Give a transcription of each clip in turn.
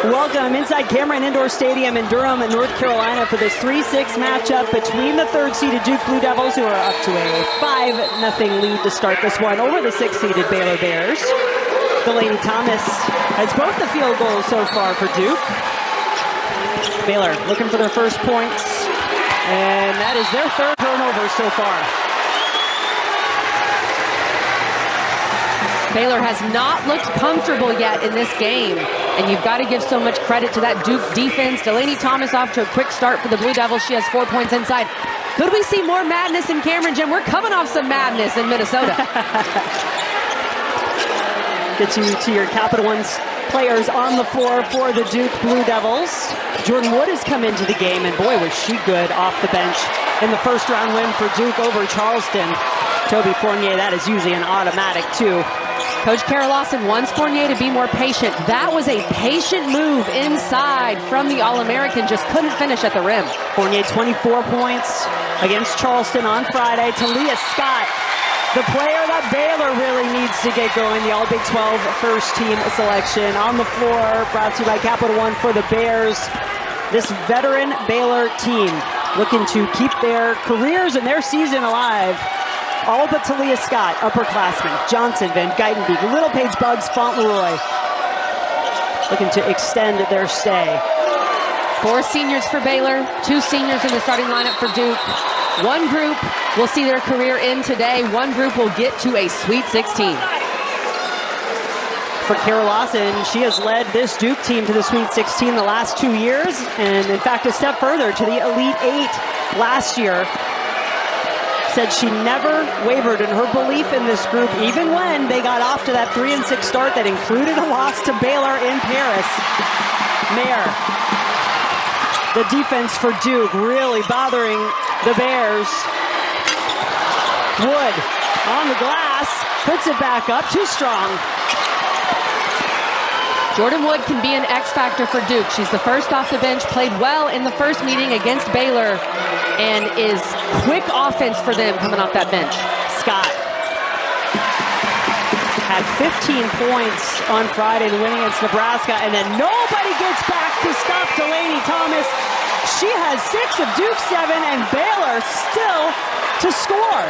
Welcome inside Cameron Indoor Stadium in Durham, North Carolina for this 3-6 matchup between the third-seeded Duke Blue Devils, who are up to a 5-0 lead to start this one over the sixth-seeded Baylor Bears. Delaney Thomas has both the field goals so far for Duke. Baylor looking for their first points, and that is their third turnover so far. Baylor has not looked comfortable yet in this game, and you've got to give so much credit to that Duke defense. Delaney Thomas off to a quick start for the Blue Devils. She has 4 points inside. Could we see more madness in Cameron, Jim? We're coming off some madness in Minnesota. Get you to your Capital One's players on the floor for the Duke Blue Devils. Jordan Wood has come into the game, and boy, was she good off the bench in the first-round win for Duke over Charleston. Toby Fournier, that is usually an automatic, too. Coach Kara Lawson wants Fournier to be more patient. That was a patient move inside from the All-American, just couldn't finish at the rim. Fournier, 24 points against Charleston on Friday. Talia Scott, the player that Baylor really needs to get going, the All-Big 12 first-team selection. On the floor, brought to you by Capital One for the Bears. This veteran Baylor team looking to keep their careers and their season alive. All but Talia Scott, upperclassmen, Johnson, Van Geitenbeek, Littlepage, Buggs, Fauntleroy, looking to extend their stay. 4 seniors for Baylor, 2 seniors in the starting lineup for Duke. One group will see their career end today. One group will get to a Sweet 16. For Kara Lawson, she has led this Duke team to the Sweet 16 the last 2 years, and in fact a step further to the Elite 8 last year. Said she never wavered in her belief in this group, even when they got off to that 3-6 start that included a loss to Baylor in Paris. Mayer, the defense for Duke really bothering the Bears. Wood on the glass, puts it back up, too strong. Jordan Wood can be an X factor for Duke. She's the first off the bench, played well in the first meeting against Baylor, and is quick offense for them coming off that bench. Scott had 15 points on Friday, the win against Nebraska, and then nobody gets back to stop Delaney Thomas. She has 6 of Duke's 7, and Baylor still to score.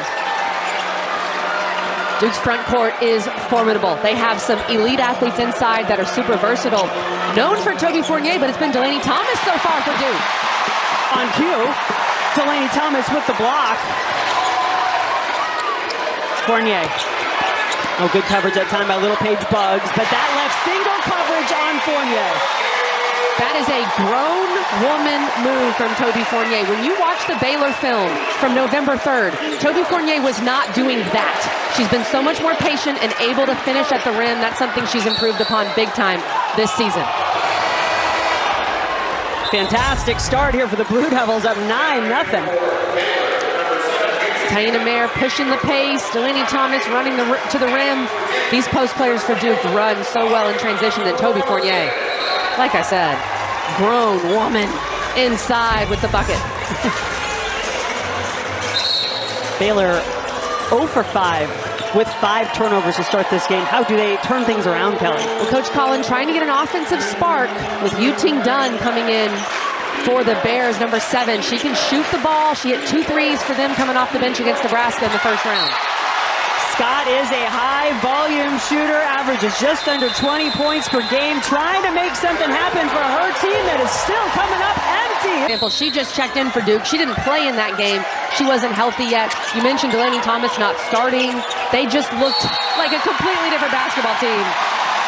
Duke's front court is formidable. They have some elite athletes inside that are super versatile. Known for Toby Fournier, but it's been Delaney Thomas so far for Duke. On cue, Delaney Thomas with the block. Fournier. Oh, good coverage that time by Littlepage Buggs, but that left single coverage on Fournier. That is a grown woman move from Toby Fournier. When you watch the Baylor film from November 3rd, Toby Fournier was not doing that. She's been so much more patient and able to finish at the rim. That's something she's improved upon big time this season. Fantastic start here for the Blue Devils, up 9-0. Taina Mayer pushing the pace. Delaney Thomas running to the rim. These post players for Duke run so well in transition than Toby Fournier. Like I said, grown woman inside with the bucket. Baylor 0 for 5 with 5 turnovers to start this game. How do they turn things around, Kelly? Well, Coach Collin trying to get an offensive spark with Yuting Dunn coming in for the Bears, number 7. She can shoot the ball. She hit 2 threes for them coming off the bench against Nebraska in the first round. Scott is a high-volume shooter, averages just under 20 points per game, trying to make something happen for her team that is still coming up empty. She just checked in for Duke. She didn't play in that game. She wasn't healthy yet. You mentioned Delaney Thomas not starting. They just looked like a completely different basketball team.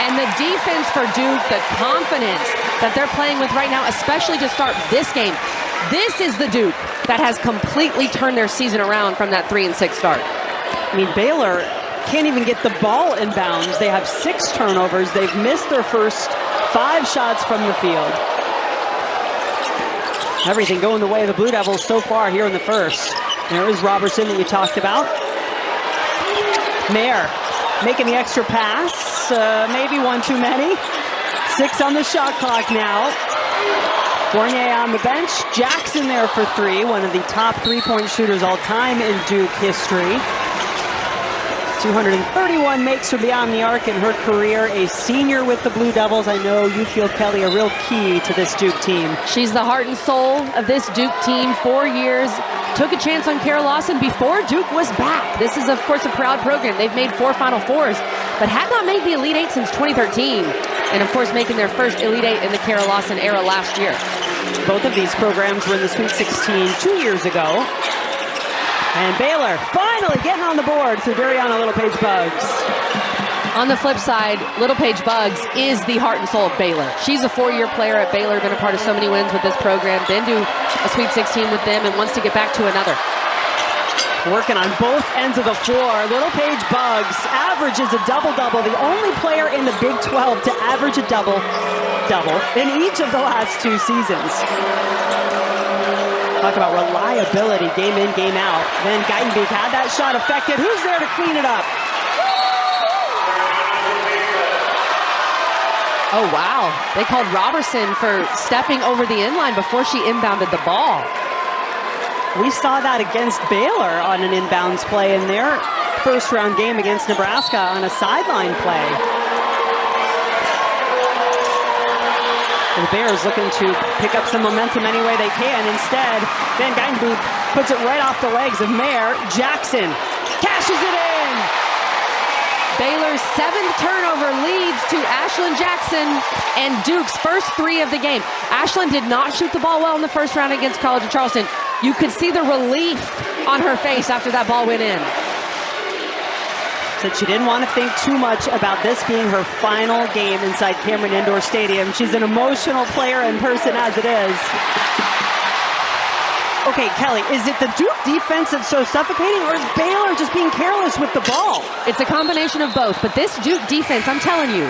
And the defense for Duke, the confidence that they're playing with right now, especially to start this game. This is the Duke that has completely turned their season around from that 3-6 start. I mean, Baylor can't even get the ball in bounds. They have 6 turnovers. They've missed their first 5 shots from the field. Everything going the way of the Blue Devils so far here in the first. There is Robertson that you talked about. Mayer making the extra pass. Maybe one too many. 6 on the shot clock now. Fournier on the bench. Jackson there for 3. One of the top 3-point shooters all time in Duke history. 231 makes her beyond the arc in her career, a senior with the Blue Devils. I know you feel, Kelly, a real key to this Duke team. She's the heart and soul of this Duke team. 4 years, took a chance on Kara Lawson before Duke was back. This is, of course, a proud program. They've made 4 Final Fours, but had not made the Elite Eight since 2013. And, of course, making their first Elite Eight in the Kara Lawson era last year. Both of these programs were in the Sweet 16 2 years ago. And Baylor finally getting on the board through Dariana Little Page Buggs. On the flip side, Little Page Buggs is the heart and soul of Baylor. She's a 4-year player at Baylor, been a part of so many wins with this program, been to a Sweet 16 with them, and wants to get back to another. Working on both ends of the floor. Little Page Buggs averages a double-double, the only player in the Big 12 to average a double-double in each of the last 2 seasons. Talk about reliability, game in, game out. Then Geitenbeek had that shot affected. Who's there to clean it up? Oh, wow. They called Robertson for stepping over the inline before she inbounded the ball. We saw that against Baylor on an inbounds play in their first-round game against Nebraska on a sideline play. The Bears looking to pick up some momentum any way they can. Instead, Van Geitenbeek puts it right off the legs of Mayer. Jackson cashes it in. Baylor's 7th turnover leads to Ashlyn Jackson and Duke's first 3 of the game. Ashlyn did not shoot the ball well in the first round against College of Charleston. You could see the relief on her face after that ball went in. Said she didn't want to think too much about this being her final game inside Cameron Indoor Stadium. She's an emotional player in person as it is. Okay, Kelly, is it the Duke defense that's so suffocating, or is Baylor just being careless with the ball? It's a combination of both, but this Duke defense, I'm telling you,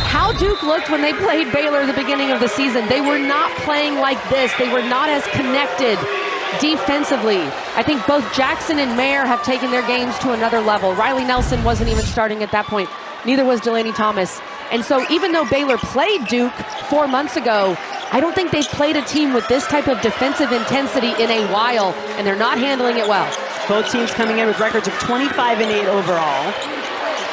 how Duke looked when they played Baylor at the beginning of the season, they were not playing like this. They were not as connected defensively. I think both Jackson and Mayer have taken their games to another level. Riley Nelson wasn't even starting at that point. Neither was Delaney Thomas. And so even though Baylor played Duke 4 months ago, I don't think they've played a team with this type of defensive intensity in a while, and they're not handling it well. Both teams coming in with records of 25-8 overall.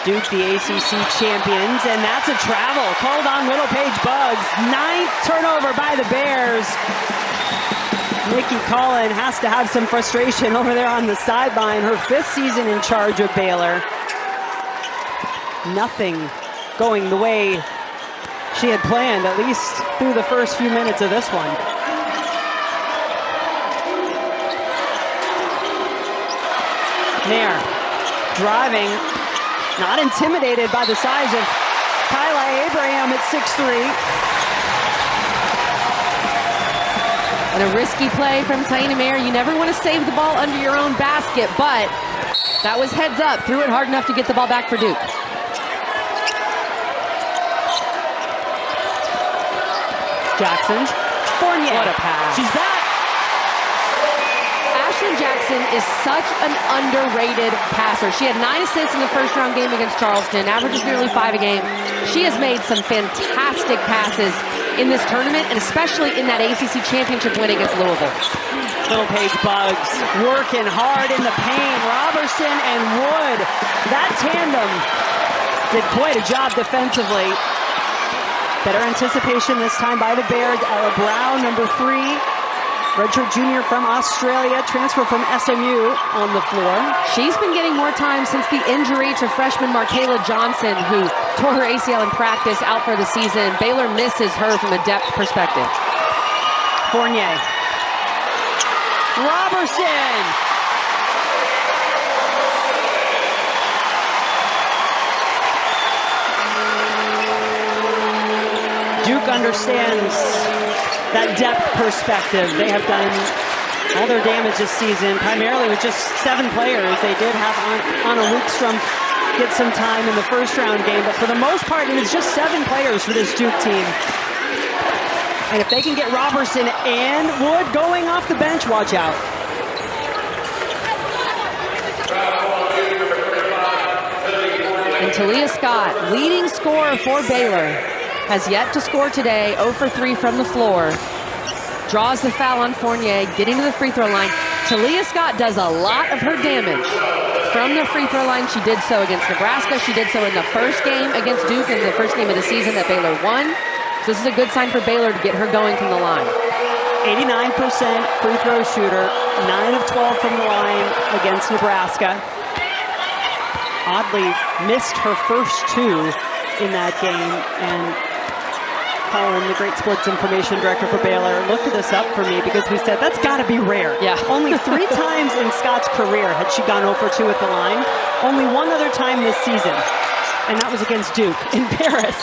Duke, the ACC champions, and that's a travel called on Little Page Buggs. 9th turnover by the Bears. Nikki Collin has to have some frustration over there on the sideline. Her 5th season in charge of Baylor. Nothing going the way she had planned, at least through the first few minutes of this one. Mayer driving, not intimidated by the size of Kyla Abraham at 6'3". And a risky play from Taina Mayer. You never want to save the ball under your own basket, but that was heads up. Threw it hard enough to get the ball back for Duke. Jackson. Fournier. What a pass. She's back. Ashlyn Jackson is such an underrated passer. She had 9 assists in the first round game against Charleston, averages nearly 5 a game. She has made some fantastic passes in this tournament, and especially in that ACC championship win against Louisville. Little Page Buggs working hard in the paint. Robertson and Wood, that tandem did quite a job defensively. Better anticipation this time by the Bears. Ella Brown, number 3, redshirt junior from Australia, transfer from SMU on the floor. She's been getting more time since the injury to freshman Markayla Johnson, who tore her ACL in practice, out for the season. Baylor misses her from a depth perspective. Fournier. Robertson. Duke understands that depth perspective. They have done all their damage this season, primarily with just 7 players. They did have Anna Wickstrom get some time in the first round game, but for the most part, it was just 7 players for this Duke team. And if they can get Robertson and Wood going off the bench, watch out. And Talia Scott, leading scorer for Baylor, has yet to score today, 0 for 3 from the floor. Draws the foul on Fournier, getting to the free throw line. Talia Scott does a lot of her damage from the free throw line. She did so against Nebraska. She did so in the first game against Duke, in the first game of the season that Baylor won. So this is a good sign for Baylor to get her going from the line. 89% free throw shooter, 9 of 12 from the line against Nebraska. Oddly missed her first 2 in that game, and Colin, the great sports information director for Baylor, looked this up for me because we said that's got to be rare. Yeah. Only 3 times in Scott's career had she gone 0 for 2 at the line. Only 1 other time this season, and that was against Duke in Paris.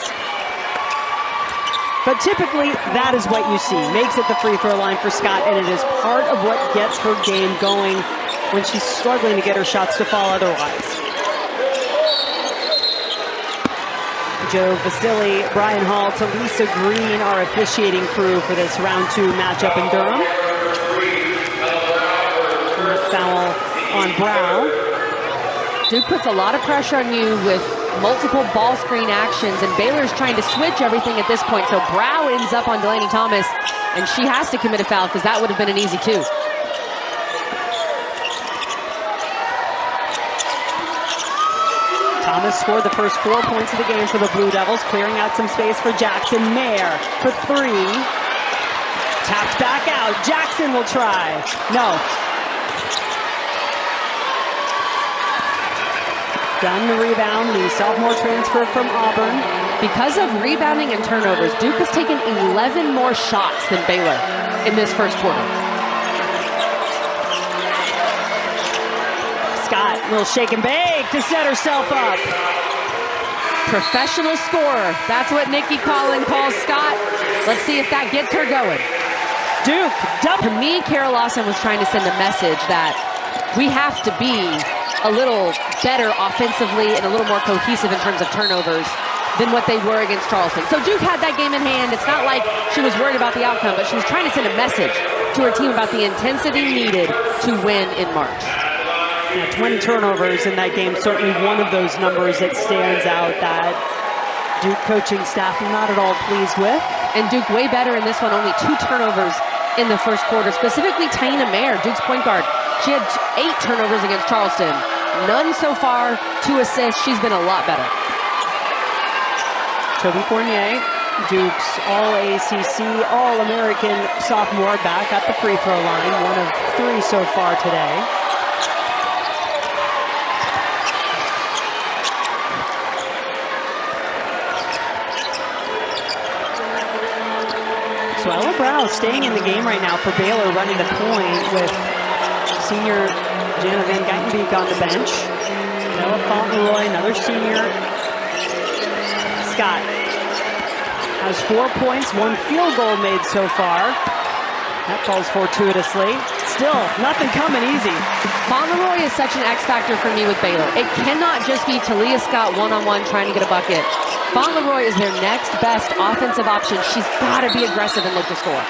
But typically, that is what you see. Makes it the free throw line for Scott, and it is part of what gets her game going when she's struggling to get her shots to fall otherwise. Joe Vasili, Brian Hall, Talisa Green, our officiating crew for this round 2 matchup in Durham. And a foul on Brow. Duke puts a lot of pressure on you with multiple ball screen actions, and Baylor's trying to switch everything at this point. So Brow ends up on Delaney Thomas, and she has to commit a foul because that would have been an easy 2. Thomas scored the first 4 points of the game for the Blue Devils, clearing out some space for Jackson Mayer for 3. Tapped back out. Jackson will try. No. Done the rebound, the sophomore transfer from Auburn. Because of rebounding and turnovers, Duke has taken 11 more shots than Baylor in this first quarter. Scott will shake and bake to set herself up. Professional scorer. That's what Nikki Collin calls Scott. Let's see if that gets her going. Duke, To me, Carol Lawson was trying to send a message that we have to be a little better offensively and a little more cohesive in terms of turnovers than what they were against Charleston. So Duke had that game in hand. It's not like she was worried about the outcome, but she was trying to send a message to her team about the intensity needed to win in March. 20 turnovers in that game, certainly one of those numbers that stands out that Duke coaching staff are not at all pleased with. And Duke way better in this one, only 2 turnovers in the first quarter. Specifically, Taina Mayer, Duke's point guard. She had 8 turnovers against Charleston. None so far, 2 assists. She's been a lot better. Toby Fournier, Duke's All-ACC, All-American sophomore, back at the free throw line. 1 of 3 so far today. So Ella Brow staying in the game right now for Baylor, running the point with senior Jana Van Geitenbeek on the bench. Ella Fauntleroy, another senior. Scott has 4 points, 1 field goal made so far. That falls fortuitously. Still, nothing coming easy. Fauntleroy is such an X factor for me with Baylor. It cannot just be Talia Scott one-on-one trying to get a bucket. Fauntleroy is their next best offensive option. She's got to be aggressive and look to score.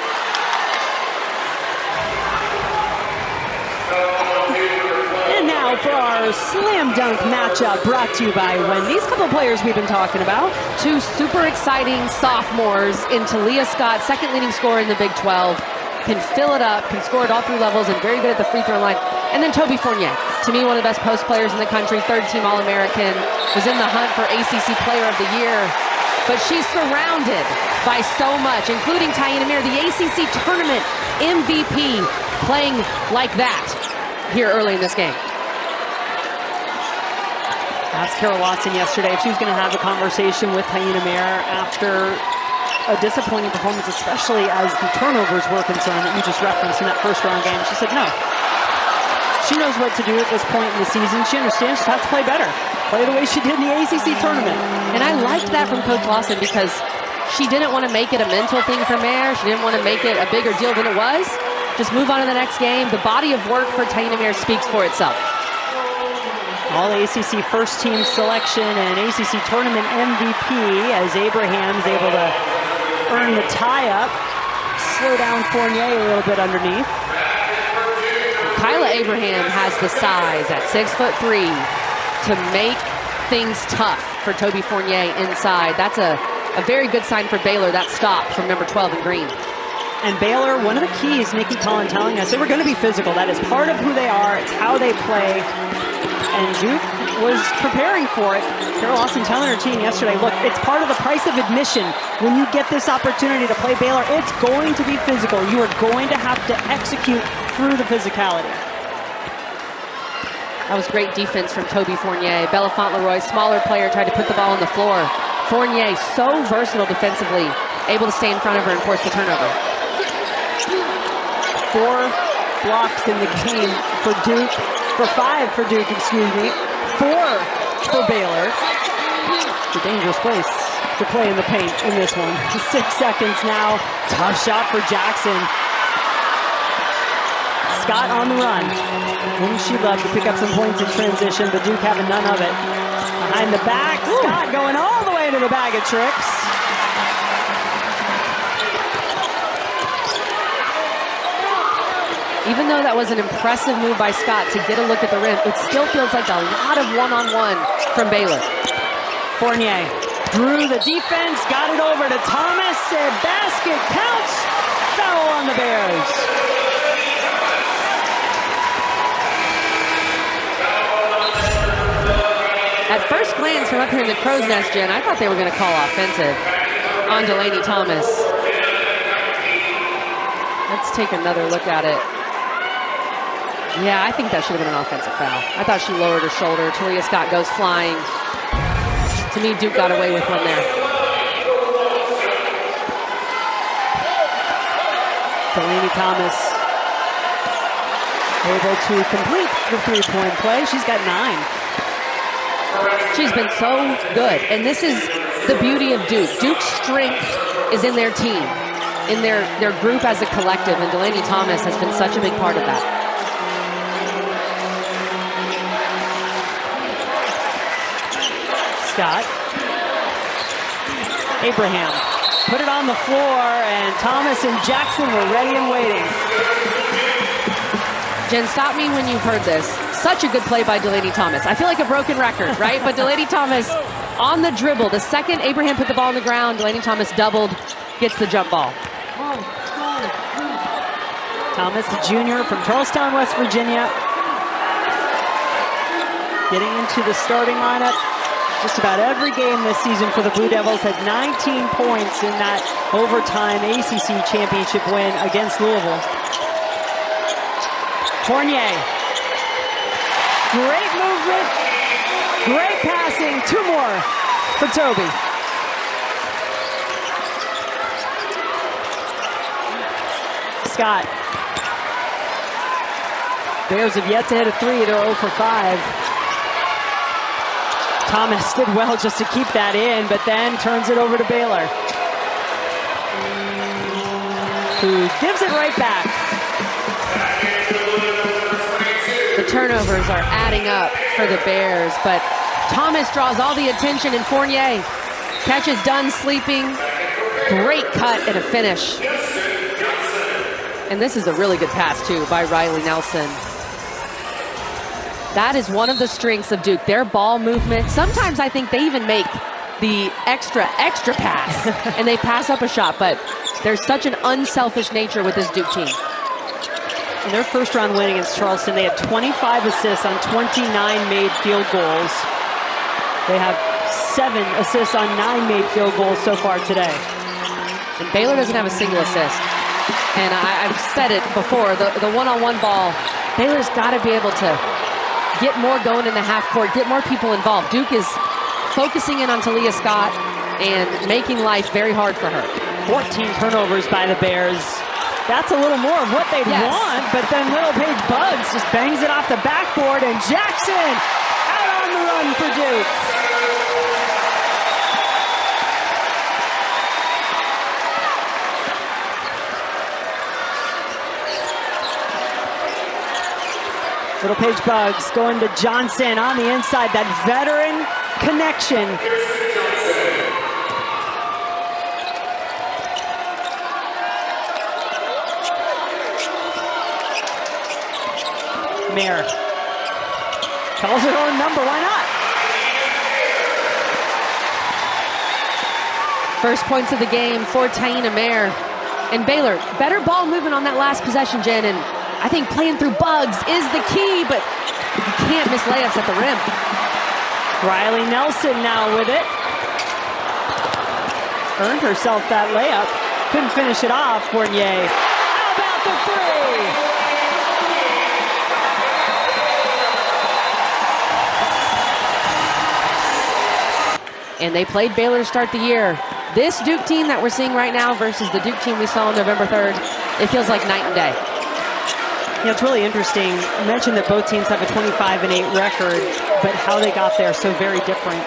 And now for our slam dunk matchup brought to you by Wendy's. A couple players we've been talking about. 2 super exciting sophomores in Talia Scott, second leading scorer in the Big 12. Can fill it up, can score at all 3 levels, and very good at the free throw line. And then Toby Fournier, to me, one of the best post players in the country, 3rd-team All-American, was in the hunt for ACC Player of the Year. But she's surrounded by so much, including Taina Mayer, the ACC Tournament MVP, playing like that here early in this game. Asked Carol Lawson yesterday if she was going to have a conversation with Taina Mayer after a disappointing performance, especially as the turnovers were concerned that you just referenced in that first round game. She said no. She knows what to do at this point in the season. She understands she has to play better. Play the way she did in the ACC tournament. And I liked that from Coach Lawson because she didn't want to make it a mental thing for Mayer. She didn't want to make it a bigger deal than it was. Just move on to the next game. The body of work for Taina Mayer speaks for itself. All ACC first team selection and ACC tournament MVP as Abraham's able to earn the tie-up. Slow down Fournier a little bit underneath. Kyla Abraham has the size at 6'3" to make things tough for Toby Fournier inside. That's a very good sign for Baylor, that stop from number 12 in green. And Baylor, one of the keys, Nikki Collin telling us, they were going to be physical. That is part of who they are. It's how they play. And Duke was preparing for it. Carol Austin telling her team yesterday, look, it's part of the price of admission. When you get this opportunity to play Baylor, it's going to be physical. You are going to have to execute through the physicality. That was great defense from Toby Fournier. Bella Fau'Leroy, smaller player, tried to put the ball on the floor. Fournier, so versatile defensively, able to stay in front of her and force the turnover. 4 blocks in the game for Duke, for 5 for Duke, excuse me. 4 for Baylor. It's a dangerous place to play in the paint in this one. 6 seconds now. Tough shot for Jackson. Scott on the run. Wouldn't she love to pick up some points in transition, but Duke having none of it. Behind the back, Scott going all the way to the bag of tricks. Even though that was an impressive move by Scott to get a look at the rim, it still feels like a lot of one-on-one from Baylor. Fournier drew the defense, got it over to Thomas, and basket counts. Foul on the Bears. At first glance from up here in the crow's nest, Jen, I thought they were going to call offensive on Delaney Thomas. Let's take another look at it. Yeah, I think that should have been an offensive foul. I thought she lowered her shoulder. Talia Scott goes flying. To me, Duke got away with one there. Delaney Thomas able to complete the three-point play. She's got 9. She's been so good. And this is the beauty of Duke. Duke's strength is in their team, in their group as a collective. And Delaney Thomas has been such a big part of that. Scott. Abraham put it on the floor, and Thomas and Jackson were ready and waiting. Jen, stop me when you've heard this. Such a good play by Delaney Thomas. I feel like a broken record, right? But Delaney Thomas on the dribble. The second Abraham put the ball on the ground, Delaney Thomas doubled, gets the jump ball. Thomas, the junior from Charlestown, West Virginia, getting into the starting lineup. Just about every game this season for the Blue Devils, had 19 points in that overtime ACC championship win against Louisville. Fournier. Great movement, great passing. 2 more for Toby. Scott. Bears have yet to hit a 3. They're 0 for 5. Thomas did well just to keep that in, but then turns it over to Baylor, who gives it right back. The turnovers are adding up for the Bears, but Thomas draws all the attention, and Fournier catches done sleeping. Great cut and a finish. And this is a really good pass, too, by Riley Nelson. That is one of the strengths of Duke, their ball movement. Sometimes I think they even make the extra pass, and they pass up a shot, but there's such an unselfish nature with this Duke team. In their first round win against Charleston, they had 25 assists on 29 made field goals. They have 7 assists on 9 made field goals so far today. And Baylor doesn't have a single assist. And I've said it before, the one-on-one ball, Baylor's got to be able to get more going in the half court, get more people involved. Duke is focusing in on Talia Scott and making life very hard for her. 14 turnovers by the Bears. That's a little more of what they'd want, but then Little Paige Bugs just bangs it off the backboard, and Jackson out on the run for Duke. Little Paige Bugs going to Johnson on the inside. That veteran connection. Mayer calls her own number. Why not? First points of the game for Taina Mayer. And Baylor, better ball movement on that last possession, Jen, and I think playing through Bugs is the key, but You can't miss layups at the rim. Riley Nelson now with it. Earned herself that layup. Couldn't finish it off. Fournier. How about the three? And they played Baylor to start the year. This Duke team that we're seeing right now versus the Duke team we saw on November 3rd, it feels like night and day. Yeah, it's really interesting. I mentioned that both teams have a 25-8 record, but how they got there so very different.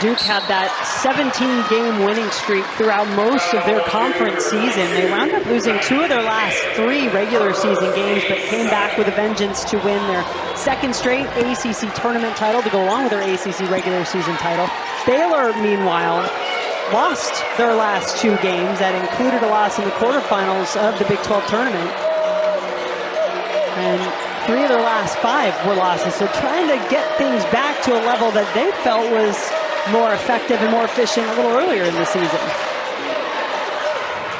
Duke had that 17-game winning streak throughout most of their conference season. They wound up losing 2 of their last 3 regular season games, but came back with a vengeance to win their second straight ACC tournament title to go along with their ACC regular season title. Baylor, meanwhile, lost their last 2 games. That included a loss in the quarterfinals of the Big 12 tournament. And 3 of their last 5 were losses. So trying to get things back to a level that they felt was more effective and more efficient a little earlier in the season.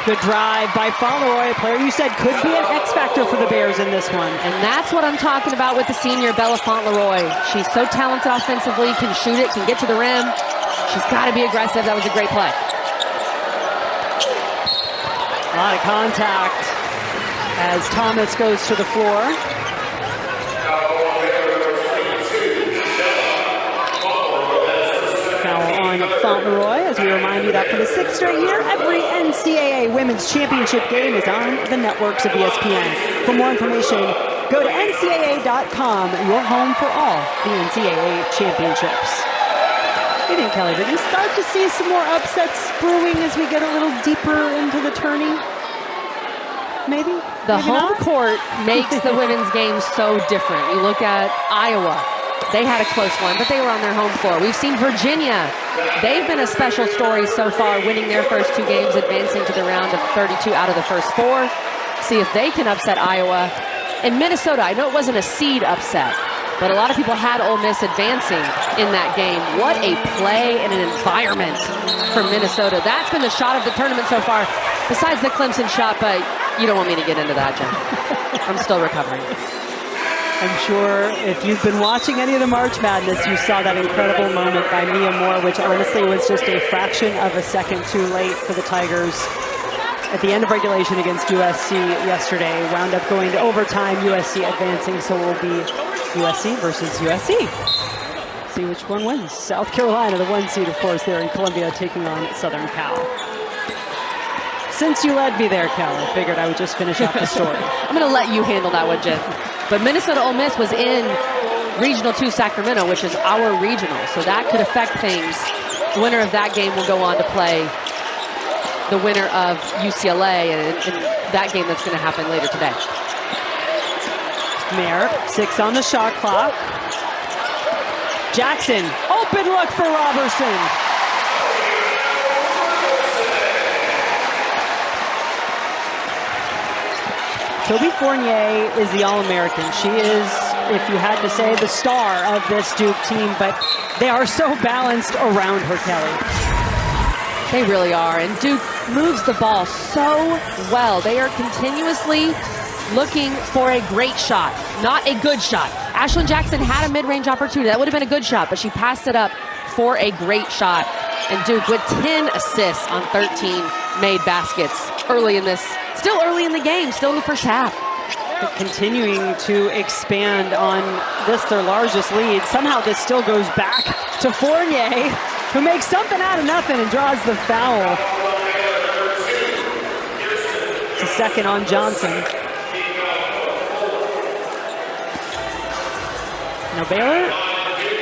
Good drive by Flau'Jae, a player you said could be an X factor for the Bears in this one. And that's what I'm talking about with the senior Bella Flau'Jae. She's so talented offensively, can shoot it, can get to the rim. She's got to be aggressive. That was a great play. A lot of contact as Thomas goes to the floor. On Flau'Jae, as we remind you that for the 6th straight year, every NCAA Women's Championship game is on the networks of ESPN. For more information, go to ncaa.com, your home for all the NCAA championships. What do you think, Kelly? Did we start to see some more upsets brewing as we get a little deeper into the tourney? Maybe? The Maybe home not? court makes the women's game so different. You look at Iowa. They had a close one, but they were on their home floor. We've seen Virginia. They've been a special story so far, winning their first 2 games, advancing to the round of 32 out of the first 4. See if they can upset Iowa. And Minnesota, I know it wasn't a seed upset, but a lot of people had Ole Miss advancing in that game. What a play and an environment for Minnesota. That's been the shot of the tournament so far, besides the Clemson shot, but you don't want me to get into that, Jen. I'm still recovering. I'm sure if you've been watching any of the March Madness, you saw that incredible moment by Mia Moore, which honestly was just a fraction of a second too late for the Tigers. At the end of regulation against USC yesterday, wound up going to overtime, USC advancing, so it will be USC versus USC. See which one wins. South Carolina, the 1 seed, of course, there in Columbia, taking on Southern Cal. Since you led me there, Cal, I figured I would just finish up the story. I'm going to let you handle that one, Jen. But Minnesota Ole Miss was in Regional 2 Sacramento, which is our regional, so that could affect things. The winner of that game will go on to play the winner of UCLA, and that game that's going to happen later today. Mayer, 6 on the shot clock. Jackson, open look for Robertson. Toby Fournier is the All-American. She is, if you had to say, the star of this Duke team, but they are so balanced around her, Kelly. They really are, and Duke moves the ball so well. They are continuously looking for a great shot, not a good shot. Ashlyn Jackson had a mid-range opportunity. That would have been a good shot, but she passed it up for a great shot. And Duke with 10 assists on 13 made baskets early in this, still early in the game, still in the first half. But continuing to expand on this, their largest lead. Somehow this still goes back to Fournier, who makes something out of nothing and draws the foul. It's a second on Johnson. Now Baylor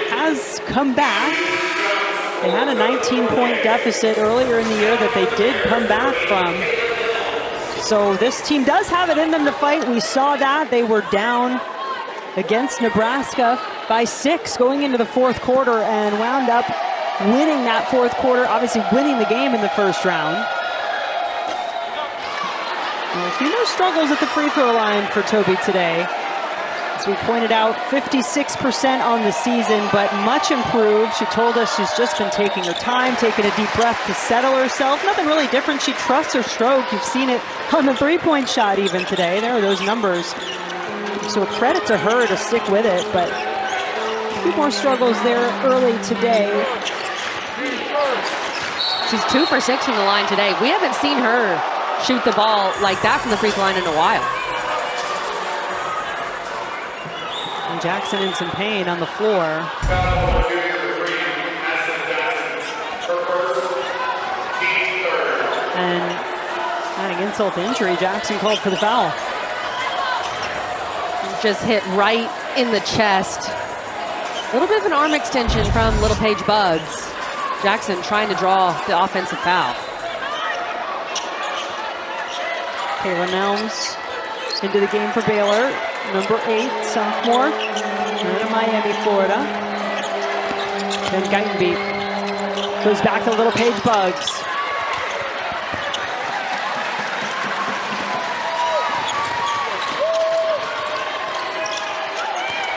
has come back. They had a 19-point deficit earlier in the year that they did come back from. So this team does have it in them to fight. We saw that. They were down against Nebraska by 6 going into the fourth quarter and wound up winning that fourth quarter, obviously winning the game in the first round. Well, a few more struggles at the free throw line for Toby today. As we pointed out, 56% on the season, but much improved. She told us she's just been taking her time, taking a deep breath to settle herself. Nothing really different. She trusts her stroke. You've seen it on the three-point shot even today. There are those numbers. So credit to her to stick with it, but a few more struggles there early today. She's 2 for 6 from the line today. We haven't seen her shoot the ball like that from the free throw line in a while. And Jackson in some pain on the floor. And adding insult to injury, Jackson called for the foul. Just hit right in the chest. A little bit of an arm extension from Little Paige Bugs. Jackson trying to draw the offensive foul. Kayla Nelms into the game for Baylor. Number 8, sophomore. Out of Miami, Florida. Then Geitenbeek goes back to Little Paige Bugs.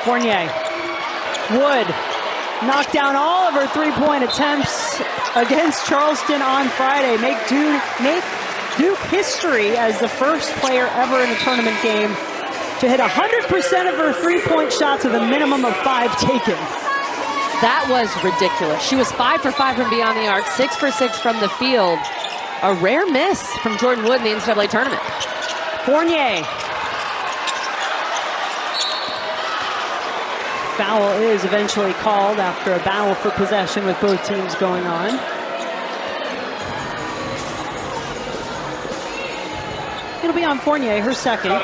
Fournier. Wood knocked down all of her three-point attempts against Charleston on Friday. Make Duke history as the first player ever in a tournament game to hit 100% of her three-point shots with a minimum of 5 taken. That was ridiculous. She was 5 for 5 from beyond the arc, 6 for 6 from the field. A rare miss from Jordan Wood in the NCAA tournament. Fournier. Foul is eventually called after a battle for possession with both teams going on. It'll be on Fournier, her second. No.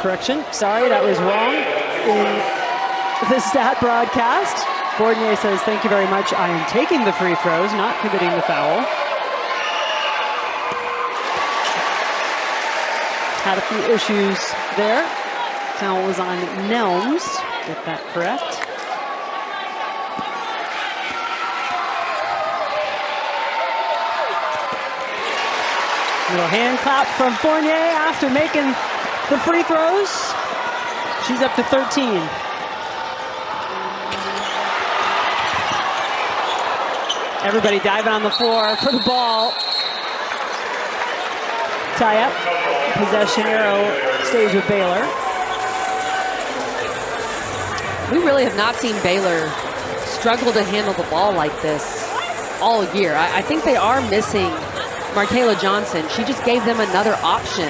Correction, sorry, that was wrong in the stat broadcast. Fournier says, thank you very much. I am taking the free throws, not committing the foul. Had a few issues there. Foul was on Nelms. Get that correct. Little hand clap from Fournier after making the free throws. She's up to 13. Everybody diving on the floor for the ball. Tie up. Possession arrow stays with Baylor. We really have not seen Baylor struggle to handle the ball like this all year. I think they are missing Markayla Johnson. She just gave them another option.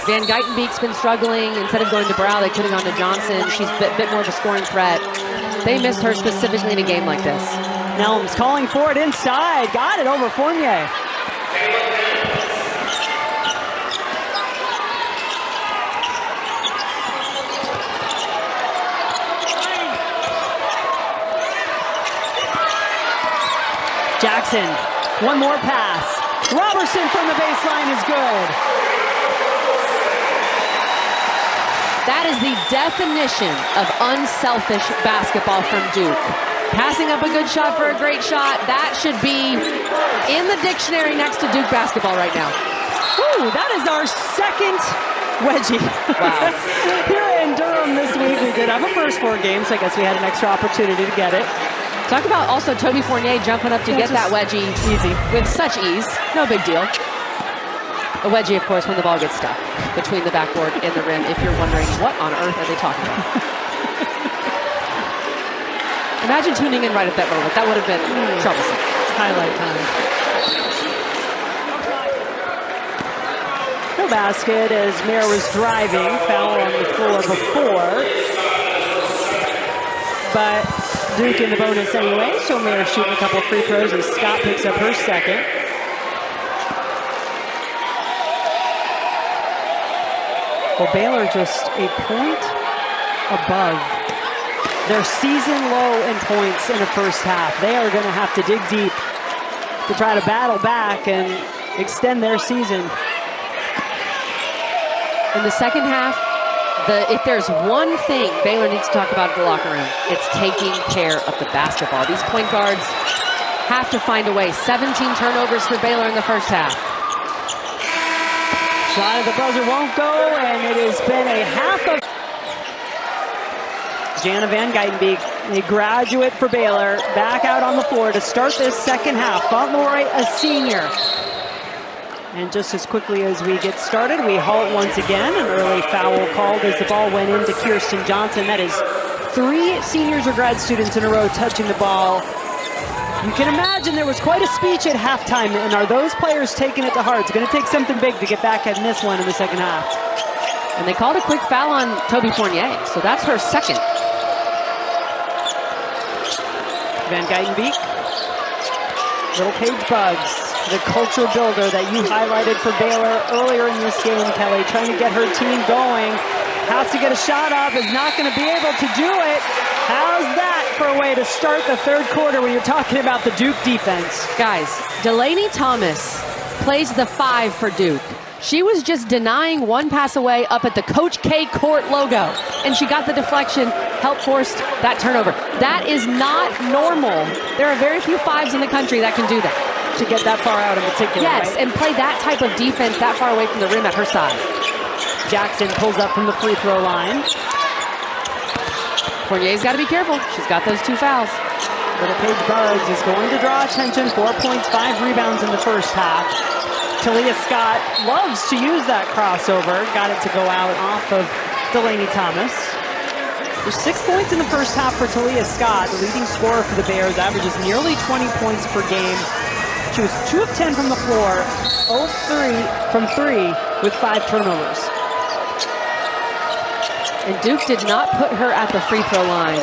Van Geitenbeek's been struggling. Instead of going to Brow, they could have gone to Johnson. She's a bit more of a scoring threat. They missed her specifically in a game like this. Nelms calling for it inside. Got it over Fournier. Jackson, one more pass. Robertson from the baseline is good. That is the definition of unselfish basketball from Duke. Passing up a good shot for a great shot, that should be in the dictionary next to Duke basketball right now. Ooh, that is our second wedgie. Wow. Here in Durham this week, we did have a first 4 games. I guess we had an extra opportunity to get it. Talk about also Toby Fournier jumping up to get that wedgie easy with such ease. No big deal. A wedgie, of course, when the ball gets stuck between the backboard and the rim, if you're wondering what on earth are they talking about. Imagine tuning in right at that moment. That would have been troublesome. Highlight time. No basket as Mayer was driving. Foul on the floor before. But Duke in the bonus anyway, so Mayer shooting a couple of free throws as Scott picks up her second. Well, Baylor just a point above their season low in points in the first half. They are going to have to dig deep to try to battle back and extend their season. In the second half, if there's one thing Baylor needs to talk about in the locker room, it's taking care of the basketball. These point guards have to find a way. 17 turnovers for Baylor in the first half. Shot at the buzzer won't go, and it has been a half of... Jana Van Geitenbeek, a graduate for Baylor, back out on the floor to start this second half. Fau'Jae, a senior. And just as quickly as we get started, we halt once again. An early foul called as the ball went into Kirsten Johnson. That is 3 seniors or grad students in a row touching the ball. You can imagine there was quite a speech at halftime, and are those players taking it to heart? It's going to take something big to get back at this one in the second half. And they called a quick foul on Toby Fournier, so that's her second. Van Geitenbeek, Little Paige Bugs, the culture builder that you highlighted for Baylor earlier in this game, Kelly, trying to get her team going. Has to get a shot up, is not going to be able to do it. How's that for a way to start the third quarter when you're talking about the Duke defense? Guys, Delaney Thomas plays the 5 for Duke. She was just denying one pass away up at the Coach K court logo, and she got the deflection, helped force that turnover. That is not normal. There are very few 5s in the country that can do that. To get that far out in particular, yes, right? And play that type of defense that far away from the rim at her side. Jackson pulls up from the free throw line. Fournier's got to be careful. She's got those 2 fouls. Little Paige Bugs is going to draw attention. 4 points, 5 rebounds in the first half. Talia Scott loves to use that crossover. Got it to go out off of Delaney Thomas. There's 6 points in the first half for Talia Scott. The leading scorer for the Bears, averages nearly 20 points per game. She was 2 of 10 from the floor, 0 of 3 from 3 with 5 turnovers. And Duke did not put her at the free throw line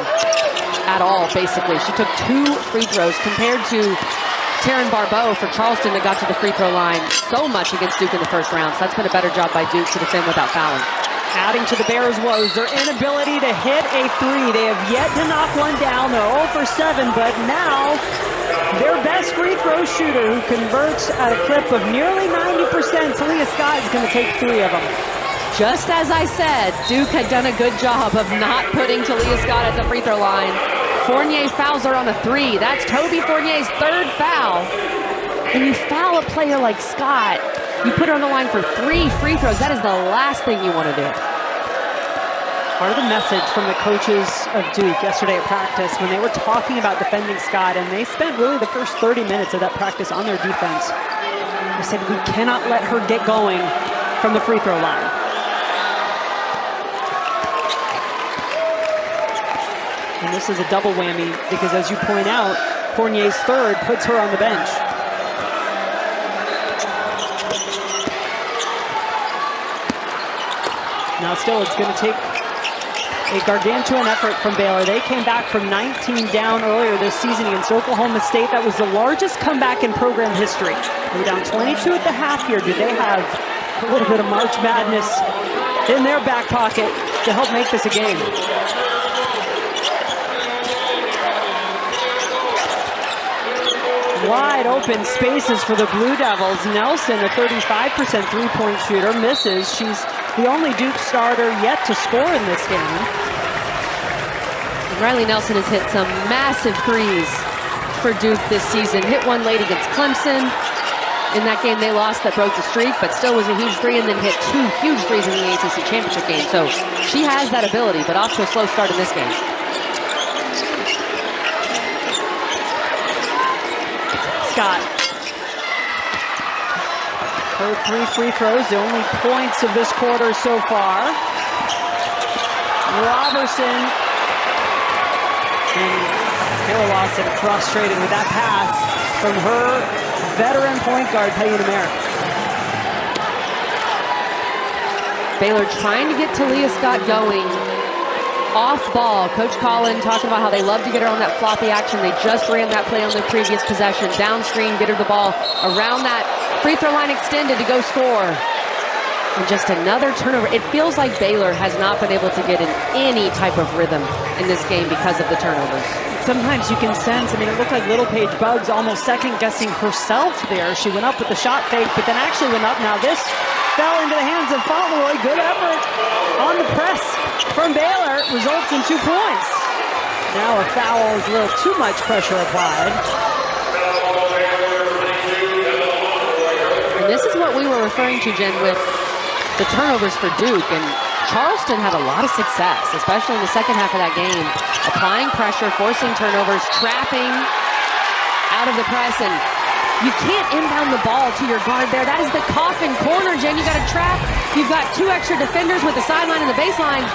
at all, basically. She took 2 free throws compared to Taryn Barbeau for Charleston that got to the free throw line so much against Duke in the first round. So that's been a better job by Duke to defend without fouling. Adding to the Bears' woes, their inability to hit a 3. They have yet to knock one down. They're 0 for 7, but now their best free throw shooter, who converts at a clip of nearly 90%, Talia Scott, is going to take 3 of them. Just as I said, Duke had done a good job of not putting Talia Scott at the free throw line. Fournier fouls her on a 3. That's Toby Fournier's 3rd foul. And you foul a player like Scott, you put her on the line for 3 free throws. That is the last thing you want to do. Part of the message from the coaches of Duke yesterday at practice when they were talking about defending Scott, and they spent really the first 30 minutes of that practice on their defense. They said, we cannot let her get going from the free throw line. And this is a double whammy because, as you point out, Fournier's 3rd puts her on the bench. Now still, it's going to take a gargantuan effort from Baylor. They came back from 19 down earlier this season against Oklahoma State. That was the largest comeback in program history. They were down 22 at the half here. Did they have a little bit of March Madness in their back pocket to help make this a game? Wide open spaces for the Blue Devils. Nelson, a 35% three-point shooter, misses. She's the only Duke starter yet to score in this game. Riley Nelson has hit some massive 3s for Duke this season. Hit one late against Clemson. In that game they lost that broke the streak, but still was a huge 3, and then hit 2 huge 3s in the ACC championship game. So she has that ability, but off to a slow start in this game. Scott. Her 3 free throws, the only points of this quarter so far. Robertson and Kara Lawson frustrated with that pass from her veteran point guard, Peyton America. Baylor trying to get Talia Scott going. Off ball, Coach Collin talking about how they love to get her on that floppy action. They just ran that play on the previous possession. Downstream, get her the ball around that free throw line extended to go score. And just another turnover. It feels like Baylor has not been able to get in any type of rhythm in this game because of the turnovers. Sometimes you can sense, I mean, it looked like Little Paige Bugs almost second-guessing herself there. She went up with the shot fake, but then actually went up. Now this fell into the hands of Flau'Jae. Good effort on the press from Baylor. Results in 2 points. Now a foul is a little too much pressure applied. And this is what we were referring to, Jen, with the turnovers for Duke. And Charleston had a lot of success, especially in the second half of that game, applying pressure, forcing turnovers, trapping out of the press, and You can't inbound the ball to your guard there. That is the coffin corner, Jen. You got a trap. You've got 2 extra defenders with the sideline and the baseline.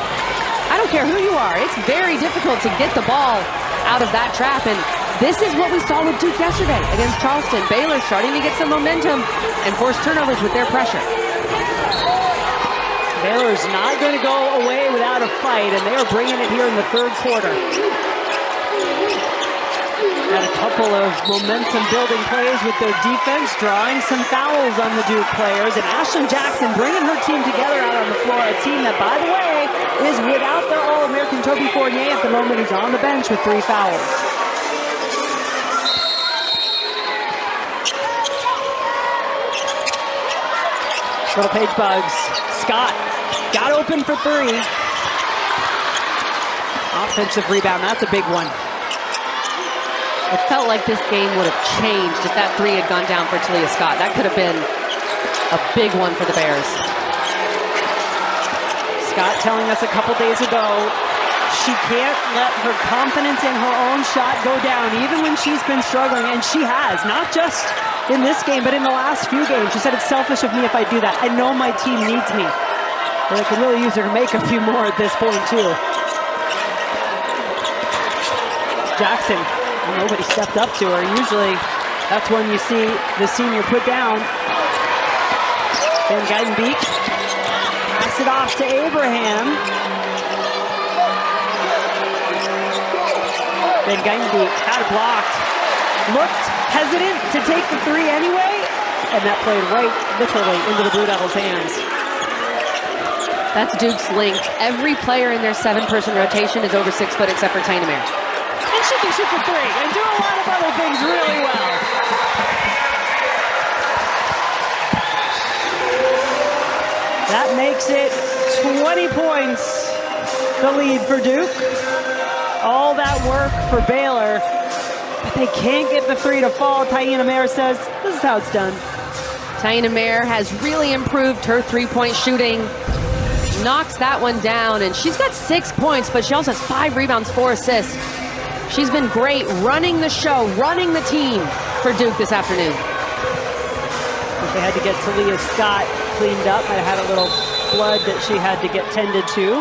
I don't care who you are. It's very difficult to get the ball out of that trap. And this is what we saw with Duke yesterday against Charleston. Baylor starting to get some momentum and force turnovers with their pressure. Baylor's not going to go away without a fight, and they are bringing it here in the third quarter. Had a couple of momentum-building plays with their defense, drawing some fouls on the Duke players, and Ashlyn Jackson bringing her team together out on the floor, a team that, by the way, is without their All-American Toby Fournier at the moment, who's on the bench with 3 fouls. Little Paige Bugs. Scott got open for 3. Offensive rebound, that's a big one. It felt like this game would have changed if that 3 had gone down for Talia Scott. That could have been a big one for the Bears. Scott telling us a couple days ago she can't let her confidence in her own shot go down, even when she's been struggling, and she has, not just in this game, but in the last few games. She said, it's selfish of me if I do that. I know my team needs me. But I could really use her to make a few more at this point, too. Jackson, nobody stepped up to her. Usually, that's when you see the senior put down. Van Guytenbeek, pass it off to Abraham. Van Guytenbeek had it blocked. Looked hesitant to take the 3 anyway, and that played right, literally, into the Blue Devils' hands. That's Duke's length. Every player in their 7-person rotation is over 6 foot except for Taina Mayer. And she can shoot the 3 and do a lot of other things really well. That makes it 20 points, the lead for Duke. All that work for Baylor, but they can't get the 3 to fall. Taina Mayer says, this is how it's done. Taina Mayer has really improved her 3-point shooting. Knocks that one down, and she's got 6 points, but she also has 5 rebounds, 4 assists. She's been great running the show, running the team for Duke this afternoon. They had to get Talia Scott cleaned up. Might have had a little blood that she had to get tended to.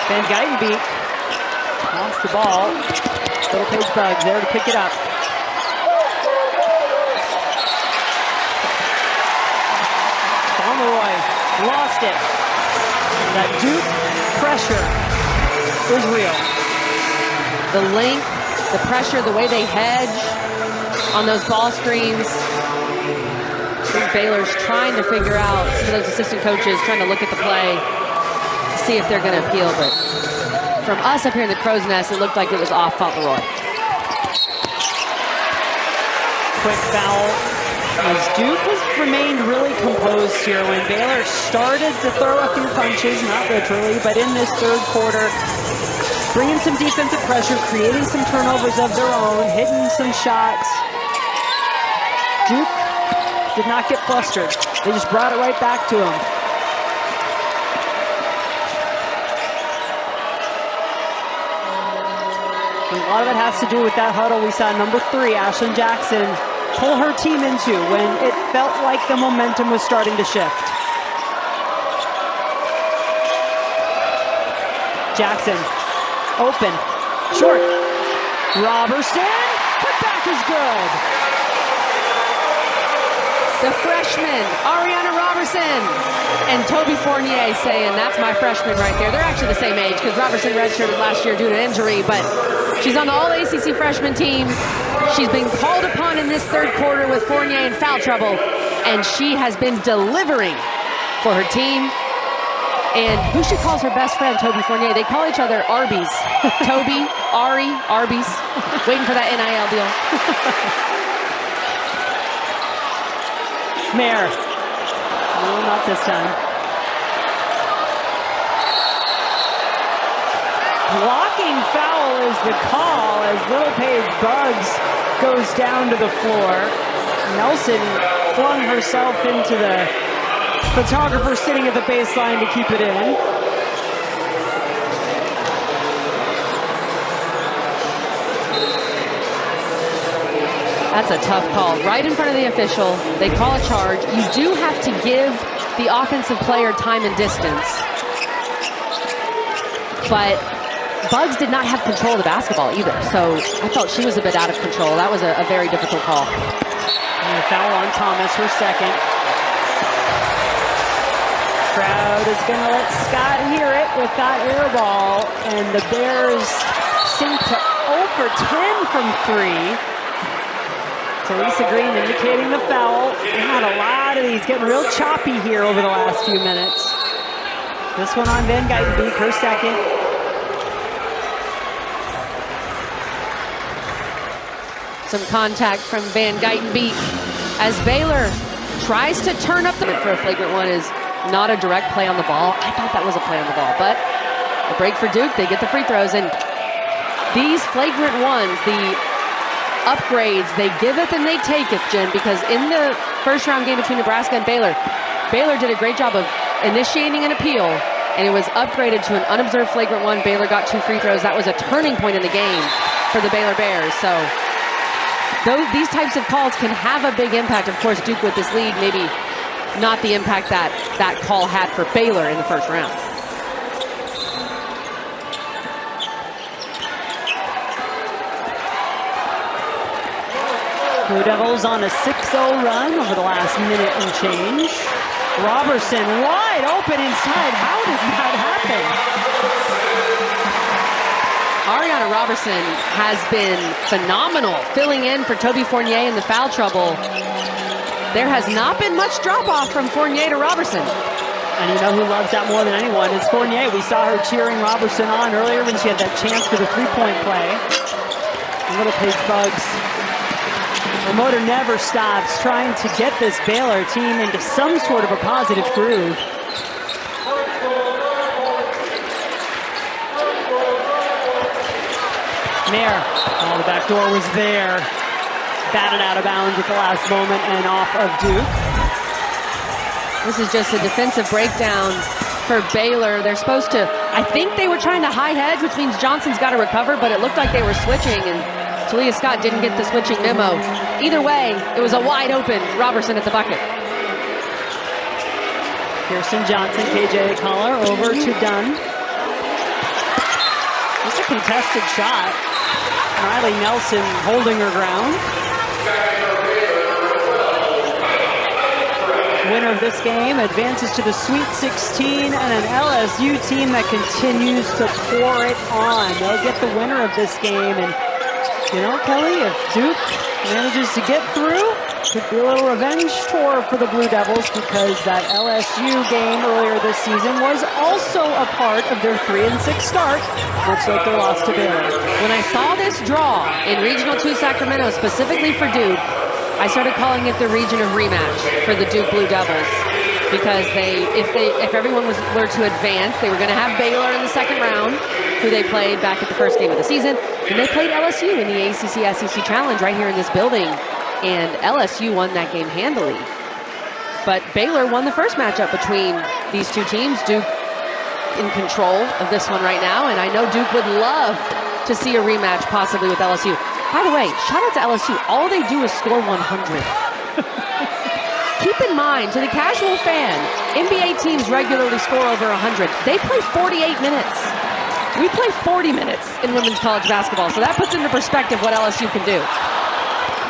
Van Guytenbeek lost the ball. Little Paige Bugs there to pick it up. Flau'Jae lost it. That Duke pressure is real. The length, the pressure, the way they hedge on those ball screens. I think Baylor's trying to figure out, some of those assistant coaches trying to look at the play to see if they're going to appeal, but from us up here in the crow's nest, it looked like it was off Flau'Jae. Quick foul as Duke has remained really composed here when Baylor started to throw a few punches, not literally, but in this third quarter, bringing some defensive pressure, creating some turnovers of their own, hitting some shots. Duke did not get flustered. They just brought it right back to him. And a lot of it has to do with that huddle we saw number 3, Ashlyn Jackson, pull her team into when it felt like the momentum was starting to shift. Jackson, open, short. Robertson, put back is good. The freshman, Ariana Robertson, and Toby Fournier saying, that's my freshman right there. They're actually the same age because Robertson redshirted last year due to injury, but she's on the All-ACC freshman team. She's been called upon in this third quarter with Fournier in foul trouble, and she has been delivering for her team. And who she calls her best friend, Toby Fournier. They call each other Arby's. Toby, Ari, Arby's. Waiting for that NIL deal. Mayer. No, not this time. Blocking foul is the call as Little Paige Bugs goes down to the floor. Nelson flung herself into the photographer sitting at the baseline to keep it in. That's a tough call. Right in front of the official, they call a charge. You do have to give the offensive player time and distance. But Bugs did not have control of the basketball either, so I felt she was a bit out of control. That was a very difficult call. And a foul on Thomas, her second. Crowd is going to let Scott hear it with that air ball, and the Bears sink to 0 for 10 from 3. Talisa Green indicating the foul. We had a lot of these getting real choppy here over the last few minutes. This one on Van Geitenbeek, her second. Some contact from Van Geitenbeek as Baylor tries to turn up the for a flagrant one is not a direct play on the ball. I thought that was a play on the ball, but a break for Duke. They get the free throws, and these flagrant ones, the upgrades, they giveth and they taketh, Jen, because in the first round game between Nebraska and Baylor, Baylor did a great job of initiating an appeal, and it was upgraded to an unobserved flagrant one. Baylor got 2 free throws. That was a turning point in the game for the Baylor Bears. So these types of calls can have a big impact. Of course, Duke with this lead, maybe not the impact that call had for Baylor in the first round. Blue Devils on a 6-0 run over the last minute and change. Robertson wide open inside. How does that happen? Ariana Robertson has been phenomenal filling in for Toby Fournier in the foul trouble. There has not been much drop-off from Fournier to Robertson. And you know who loves that more than anyone? It's Fournier. We saw her cheering Robertson on earlier when she had that chance for the three-point play. The Little Page Bugs. The motor never stops trying to get this Baylor team into some sort of a positive groove. Mayer, the back door was there. Batted out of bounds at the last moment and off of Duke. This is just a defensive breakdown for Baylor. They're supposed to, I think they were trying to high hedge, which means Johnson's got to recover, but it looked like they were switching, and Talia Scott didn't get the switching memo. Either way, it was a wide open Robertson at the bucket. Kirsten Johnson, KJ Collar over to Dunn. Just a contested shot. Riley Nelson holding her ground. Winner of this game advances to the Sweet 16 and an LSU team that continues to pour it on. They'll get the winner of this game, and you know, Kelly, if Duke manages to get through, could be a little revenge tour for the Blue Devils, because that LSU game earlier this season was also a part of their 3-6 start, much like their loss to Baylor. When I saw this draw in Regional 2 Sacramento, specifically for Duke, I started calling it the region of rematch for the Duke Blue Devils, because if everyone were to advance, they were going to have Baylor in the second round, who they played back at the first game of the season, and they played LSU in the ACC-SEC Challenge right here in this building, and LSU won that game handily. But Baylor won the first matchup between these two teams. Duke in control of this one right now, and I know Duke would love to see a rematch possibly with LSU. By the way, shout out to LSU. All they do is score 100. Keep in mind, to the casual fan, NBA teams regularly score over 100. They play 48 minutes. We play 40 minutes in women's college basketball, so that puts into perspective what LSU can do.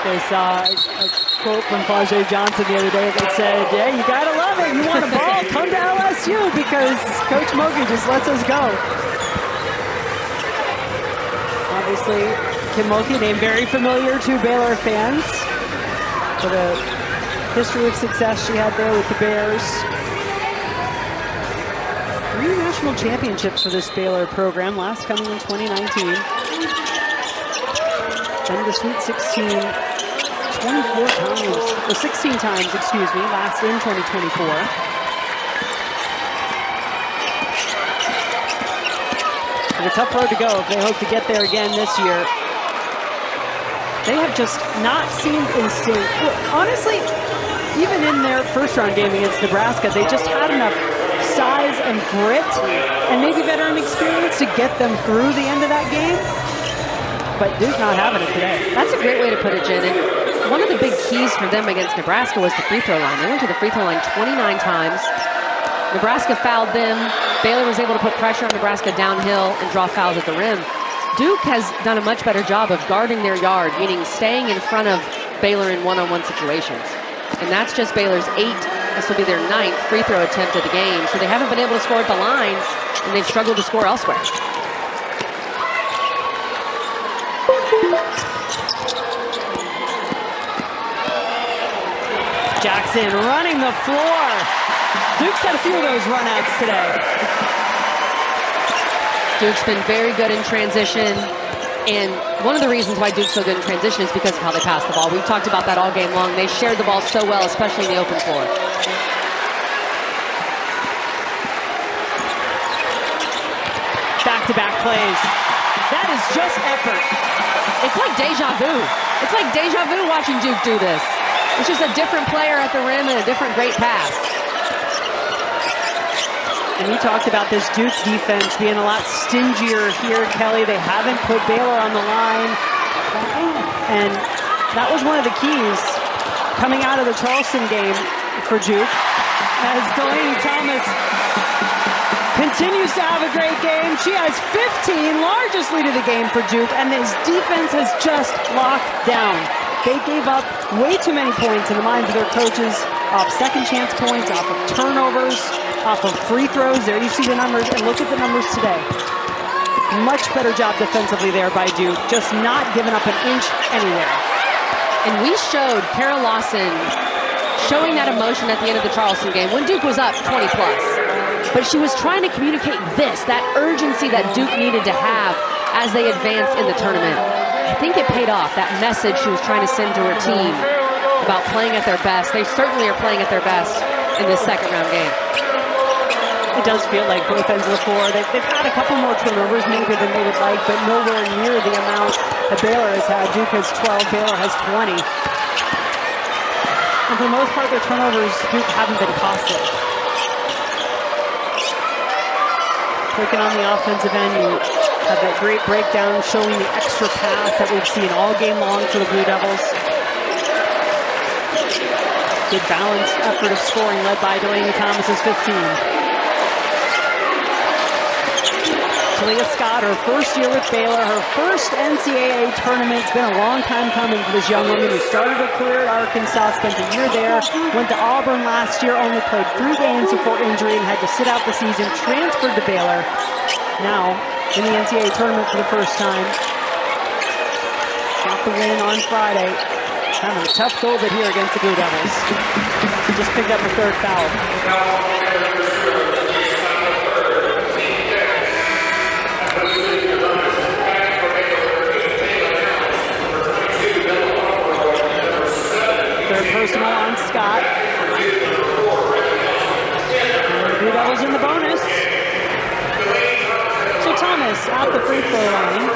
They saw a quote from Flau'Jae Johnson the other day that said, yeah, you gotta love it. You want a ball, come to LSU, because Coach Mogi just lets us go. Obviously, Kim Mulkey, name very familiar to Baylor fans for the history of success she had there with the Bears. 3 national championships for this Baylor program, last coming in 2019. Then the Sweet 16 24 times, or 16 times, excuse me, last in 2024. It's a tough road to go if they hope to get there again this year. They have just not seemed in sync. Honestly, even in their first round game against Nebraska, they just had enough size and grit and maybe veteran experience to get them through the end of that game. But Duke not having it today. That's a great way to put it, Jen. And one of the big keys for them against Nebraska was the free throw line. They went to the free throw line 29 times. Nebraska fouled them. Baylor was able to put pressure on Nebraska downhill and draw fouls at the rim. Duke has done a much better job of guarding their yard, meaning staying in front of Baylor in one-on-one situations. And that's just Baylor's 8th, this will be their 9th free throw attempt of the game. So they haven't been able to score at the line, and they've struggled to score elsewhere. Jackson running the floor. Duke's had a few of those runouts today. Duke's been very good in transition, and one of the reasons why Duke's so good in transition is because of how they pass the ball. We've talked about that all game long. They shared the ball so well, especially in the open floor. Back-to-back plays. That is just effort. It's like deja vu. It's like deja vu watching Duke do this. It's just a different player at the rim and a different great pass. And we talked about this Duke defense being a lot stingier here, Kelly. They haven't put Baylor on the line. And that was one of the keys coming out of the Charleston game for Duke. As Delaney Thomas continues to have a great game. She has 15, largest lead of the game for Duke, and this defense has just locked down. They gave up way too many points in the minds of their coaches, off second chance points, off of turnovers, off of free throws. There you see the numbers, and look at the numbers today. Much better job defensively there by Duke, just not giving up an inch anywhere. And we showed Kara Lawson showing that emotion at the end of the Charleston game when Duke was up 20 plus. But she was trying to communicate this, that urgency that Duke needed to have as they advanced in the tournament. I think it paid off, that message she was trying to send to her team about playing at their best. They certainly are playing at their best in this second round game. It does feel like both ends of the floor. They've had a couple more turnovers maybe than they would like, but nowhere near the amount that Baylor has had. Duke has 12, Baylor has 20. And for the most part, their turnovers, Duke haven't been costly. Clicking on the offensive end, you have that great breakdown showing the extra pass that we've seen all game long for the Blue Devils. Good balanced effort of scoring led by Delaney Thomas's 15. Talia Scott, her first year with Baylor, her first NCAA tournament. It's been a long time coming for this young woman who started her career at Arkansas, spent a year there, went to Auburn last year, only played 3 games before injury and had to sit out the season, transferred to Baylor. Now, in the NCAA tournament for the first time. Got the win on Friday. Having a tough go of it here against the Blue Devils. Just picked up a 3rd foul. Third personal on Scott. And the Blue Devils in the bonus. So Thomas at the free throw line.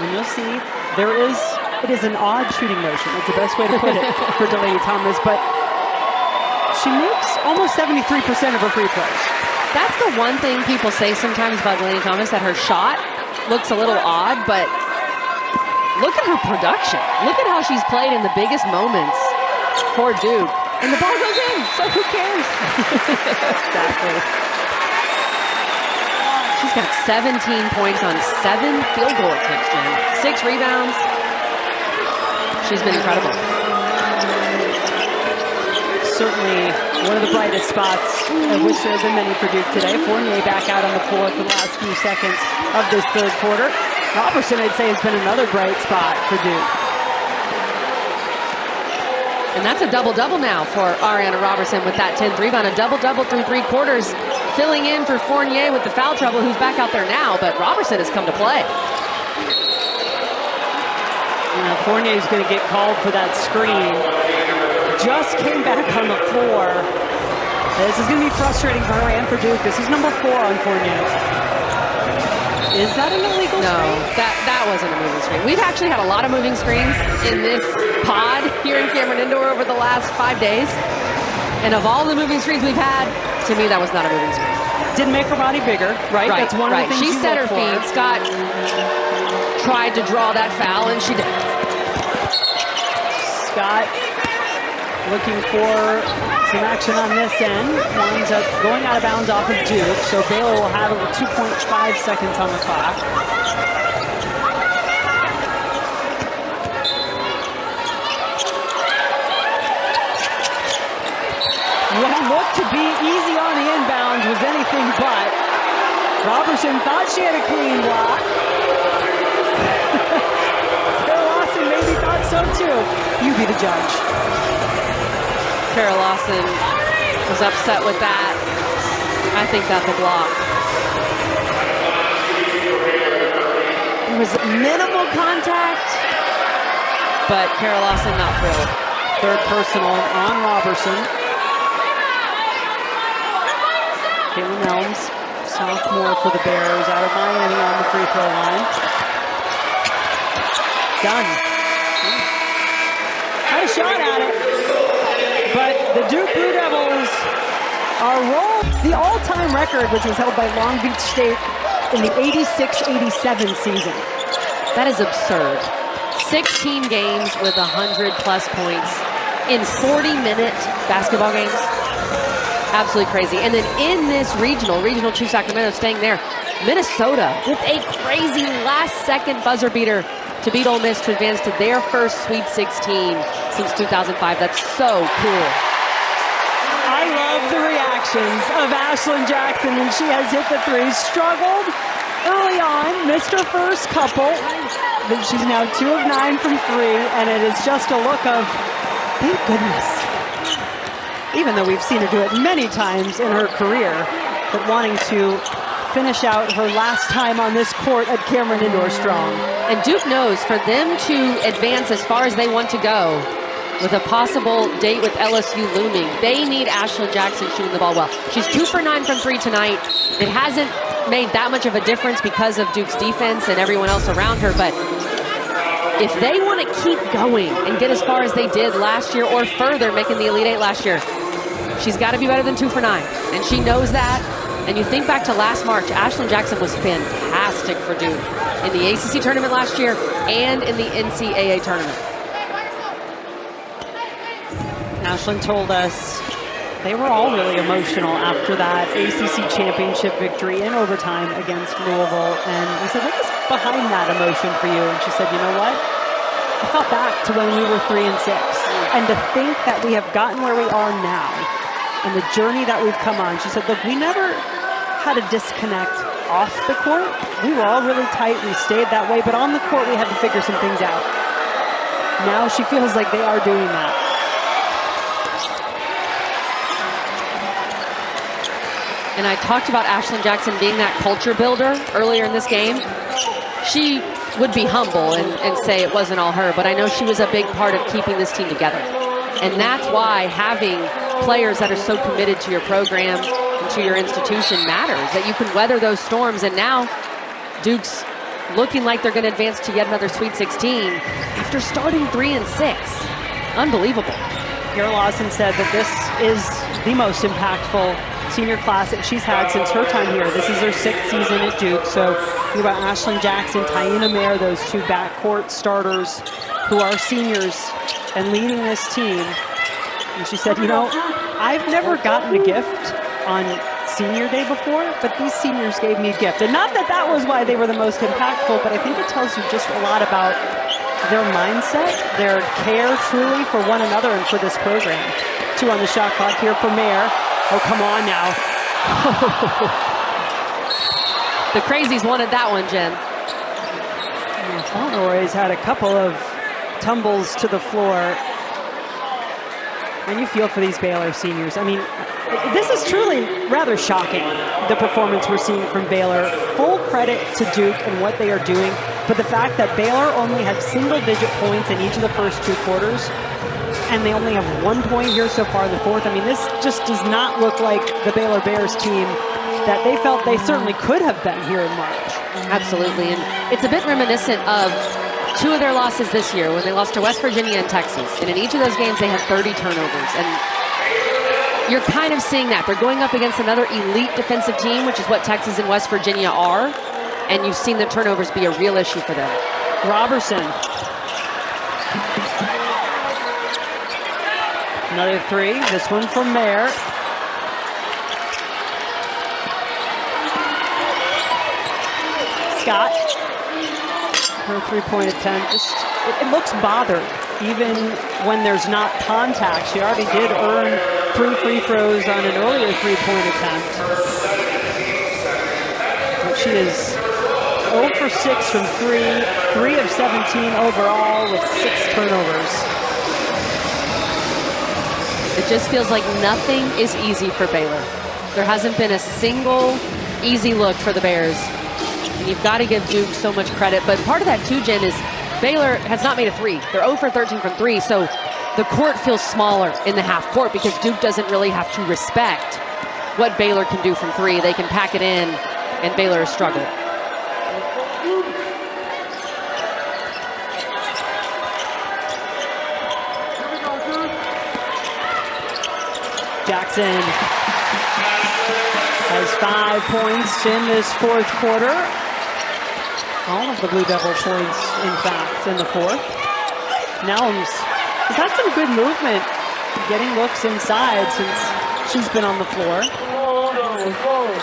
And you'll see it is an odd shooting motion. That's the best way to put it for Delaney Thomas, but she makes almost 73% of her free throws. That's the one thing people say sometimes about Delaney Thomas, that her shot looks a little odd, but look at her production. Look at how she's played in the biggest moments for Duke. And the ball goes in, so who cares? Exactly. She's got 17 points on 7 field goal attempts, Jen. 6 rebounds. She's been incredible. Certainly one of the brightest spots. I wish there had been many for Duke today. Fournier back out on the floor for the last few seconds of this 3rd quarter. Robertson, I'd say, has been another bright spot for Duke. And that's a double-double now for Ariana Robertson with that 10th rebound. A double-double through 3 quarters, filling in for Fournier with the foul trouble, who's back out there now, but Robertson has come to play. Fournier's going to get called for that screen. Just came back on the floor. This is going to be frustrating for her and for Duke. This is number 4 on Fournier. Is that an illegal screen? No, that wasn't a moving screen. We've actually had a lot of moving screens in this pod here in Cameron Indoor over the last 5 days. And of all the moving screens we've had, to me, that was not a moving screen. Didn't make her body bigger, right? That's one of the things she set her feet. Scott tried to draw that foul, and she did. Scott looking for some action on this end. Winds up going out of bounds off of Duke, so Baylor will have it with 2.5 seconds on the clock. What looked to be easy on the inbounds was anything but. Robertson thought she had a clean block. Kara Lawson maybe thought so too. You be the judge. Kara Lawson was upset with that. I think that's a block. There was minimal contact, but Kara Lawson not thrilled. Third personal on Robertson. Caitlin Elms, sophomore for the Bears, out of Miami on the free throw line. Done. Had a shot at it, but the Duke Blue Devils are rolled. The all-time record, which was held by Long Beach State in the 86-87 season. That is absurd. 16 games with 100-plus points in 40-minute basketball games. Absolutely crazy. And then in this Regional 2 Sacramento staying there, Minnesota with a crazy last-second buzzer beater to beat Ole Miss to advance to their first Sweet 16 since 2005. That's so cool. I love the reactions of Ashlyn Jackson when she has hit the three. Struggled early on, missed her first couple, but she's now 2 of 9 from 3, and it is just a look of, thank goodness. Even though we've seen her do it many times in her career, but wanting to finish out her last time on this court at Cameron Indoor strong. And Duke knows for them to advance as far as they want to go, with a possible date with LSU looming, they need Ashlyn Jackson shooting the ball well. She's 2 for 9 from 3 tonight. It hasn't made that much of a difference because of Duke's defense and everyone else around her, but if they want to keep going and get as far as they did last year or further, making the Elite Eight last year, she's got to be better than 2 for 9. And she knows that. And you think back to last March, Ashlyn Jackson was fantastic for Duke in the ACC tournament last year and in the NCAA tournament. Ashlyn told us they were all really emotional after that ACC championship victory in overtime against Louisville. And we said, what was behind that emotion for you? And she said, you know what? I thought back to when we were 3 and 6. And to think that we have gotten where we are now and the journey that we've come on. She said, look, we never had a disconnect off the court. We were all really tight. We stayed that way. But on the court, we had to figure some things out. Now she feels like they are doing that. And I talked about Ashlyn Jackson being that culture builder earlier in this game. She would be humble and say it wasn't all her, but I know she was a big part of keeping this team together. And that's why having players that are so committed to your program and to your institution matters, that you can weather those storms. And now Duke's looking like they're going to advance to yet another Sweet 16 after starting 3 and 6. Unbelievable. Kara Lawson said that this is the most impactful senior class that she's had since her time here. This is her 6th season at Duke. So think about Ashlyn Jackson, Taina Mayer, those 2 backcourt starters who are seniors and leading this team. And she said, you know, I've never gotten a gift on senior day before, but these seniors gave me a gift. And not that that was why they were the most impactful, but I think it tells you just a lot about their mindset, their care truly for one another and for this program. 2 on the shot clock here for Mayer. Oh, come on now. The crazies wanted that one, Jen. Flau'Jae's had a couple of tumbles to the floor. And you feel for these Baylor seniors. I mean, this is truly rather shocking, the performance we're seeing from Baylor. Full credit to Duke and what they are doing. But the fact that Baylor only had single-digit points in each of the first 2 quarters, and they only have 1 point here so far in the 4th. I mean, this just does not look like the Baylor Bears team that they felt they certainly could have been here in March. Absolutely, and it's a bit reminiscent of 2 of their losses this year when they lost to West Virginia and Texas. And in each of those games, they had 30 turnovers. And you're kind of seeing that. They're going up against another elite defensive team, which is what Texas and West Virginia are. and you've seen the turnovers be a real issue for them. Robertson. Another three, this one from Mayer. Scott, her three-point attempt, it looks bothered, even when there's not contact. She already did earn 3 free throws on an earlier three-point attempt. But she is 0 for 6 from 3 of 17 overall with 6 turnovers. It just feels like nothing is easy for Baylor. There hasn't been a single easy look for the Bears. And you've got to give Duke so much credit. But part of that too, Jen, is Baylor has not made a three. They're 0 for 13 from 3. So the court feels smaller in the half court because Duke doesn't really have to respect what Baylor can do from 3. They can pack it in, and Baylor has struggled. Jackson has 5 points in this fourth quarter. All of the Blue Devil points, in fact, in the fourth. Nelms has had some good movement, getting looks inside since she's been on the floor.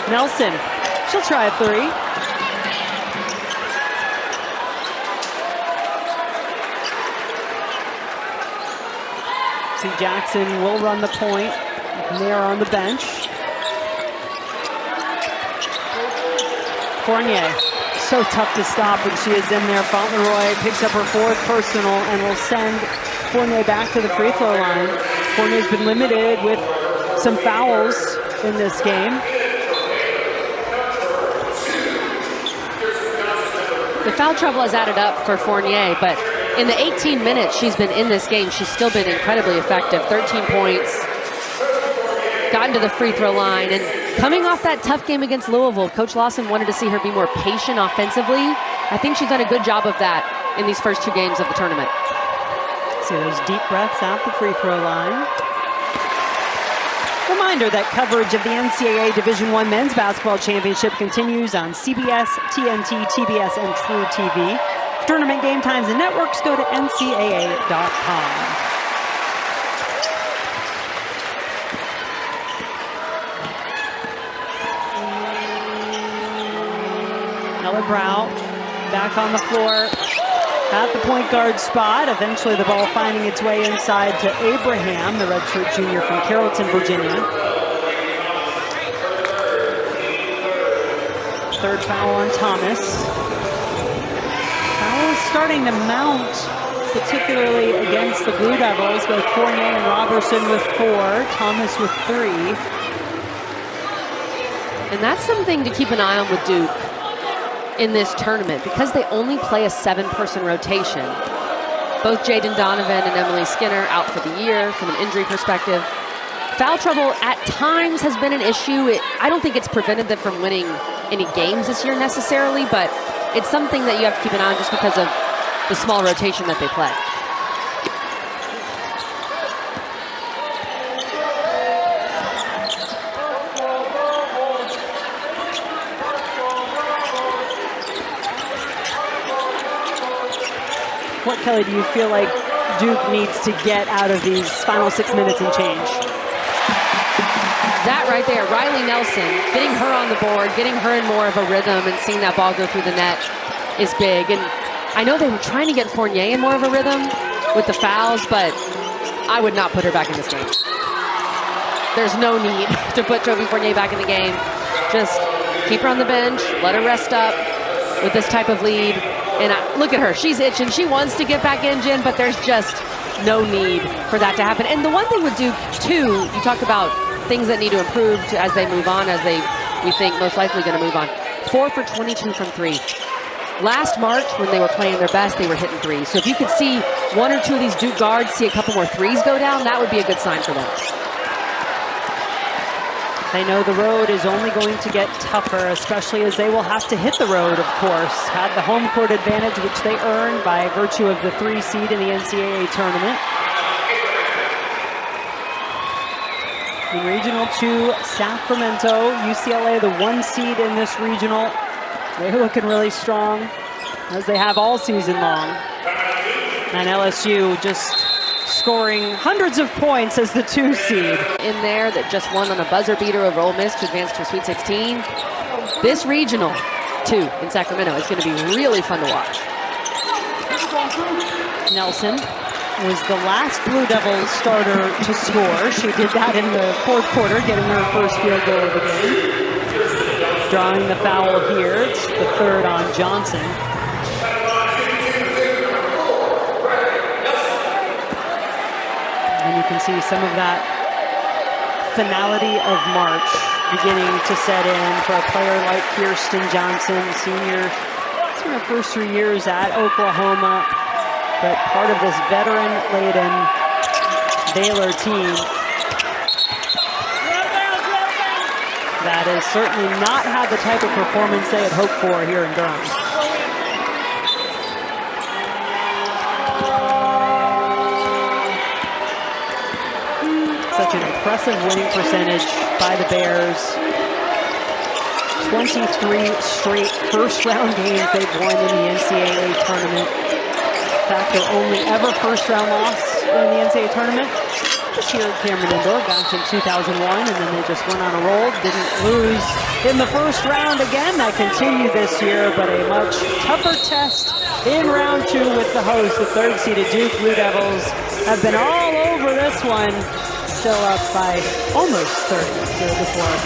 Nelson, she'll try a three. See, Jackson will run the point. They are on the bench. Fournier, so tough to stop when she is in there. Fau'Jae picks up her 4th personal and will send Fournier back to the free throw line. Fournier's been limited with some fouls in this game. The foul trouble has added up for Fournier, but in the 18 minutes she's been in this game, she's still been incredibly effective. 13 points, gotten to the free throw line, and coming off that tough game against Louisville, Coach Lawson wanted to see her be more patient offensively. I think she's done a good job of that in these first 2 games of the tournament. See those deep breaths at the free throw line. Reminder that coverage of the NCAA Division I Men's Basketball Championship continues on CBS, TNT, TBS, and True TV. For tournament game times and networks, go to ncaa.com. Ella Brow back on the floor at the point guard spot. Eventually the ball finding its way inside to Abraham, the redshirt junior from Carrollton, Virginia. 3rd foul on Thomas. Fouls starting to mount, particularly against the Blue Devils, both Fournier and Robertson with 4, Thomas with 3. And that's something to keep an eye on with Duke in this tournament, because they only play a 7-person rotation. Both Jaden Donovan and Emily Skinner out for the year from an injury perspective. Foul trouble at times has been an issue. I don't think it's prevented them from winning any games this year necessarily, but it's something that you have to keep an eye on just because of the small rotation that they play. What, Kelly, do you feel like Duke needs to get out of these final 6 minutes and change? That right there, Riley Nelson, getting her on the board, getting her in more of a rhythm and seeing that ball go through the net is big. And I know they were trying to get Fournier in more of a rhythm with the fouls, but I would not put her back in this game. There's no need to put Toby Fournier back in the game. Just keep her on the bench, let her rest up with this type of lead. And look at her, she's itching. She wants to get back in, Jen, but there's just no need for that to happen. And the one thing with Duke, too, you talk about things that need to improve as they move on, as we think most likely going to move on. 4 for 22 from 3. Last March, when they were playing their best, they were hitting 3s. So if you could see 1 or 2 of these Duke guards see a couple more 3s go down, that would be a good sign for them. They know the road is only going to get tougher, especially as they will have to hit the road, of course. Had the home court advantage, which they earned by virtue of the 3 seed in the NCAA tournament. In Regional 2, Sacramento, UCLA, the 1 seed in this regional, They're looking really strong, as they have all season long. And LSU just scoring hundreds of points as the 2 seed. In there that just won on a buzzer beater over Ole Miss to advance to Sweet 16. This regional, too, in Sacramento, is going to be really fun to watch. Nelson was the last Blue Devils starter to score. She did that in the 4th quarter, getting her first field goal of the game. Drawing the foul here. It's the 3rd on Johnson. And you can see some of that finality of March beginning to set in for a player like Kirsten Johnson, senior. It's been her first 3 years at Oklahoma, but part of this veteran-laden Baylor team that has certainly not had the type of performance they had hoped for here in Durham. Such an impressive winning percentage by the Bears. 23 straight first-round games they've won in the NCAA tournament. In fact, their only ever first-round loss in the NCAA tournament this year at Cameron Indoor, back in 2001, and then they just went on a roll. Didn't lose in the first round again. That continued this year, but a much tougher test in round 2 with the host, the 3rd-seeded Duke Blue Devils, have been all over this one. Still up by almost 30 here before.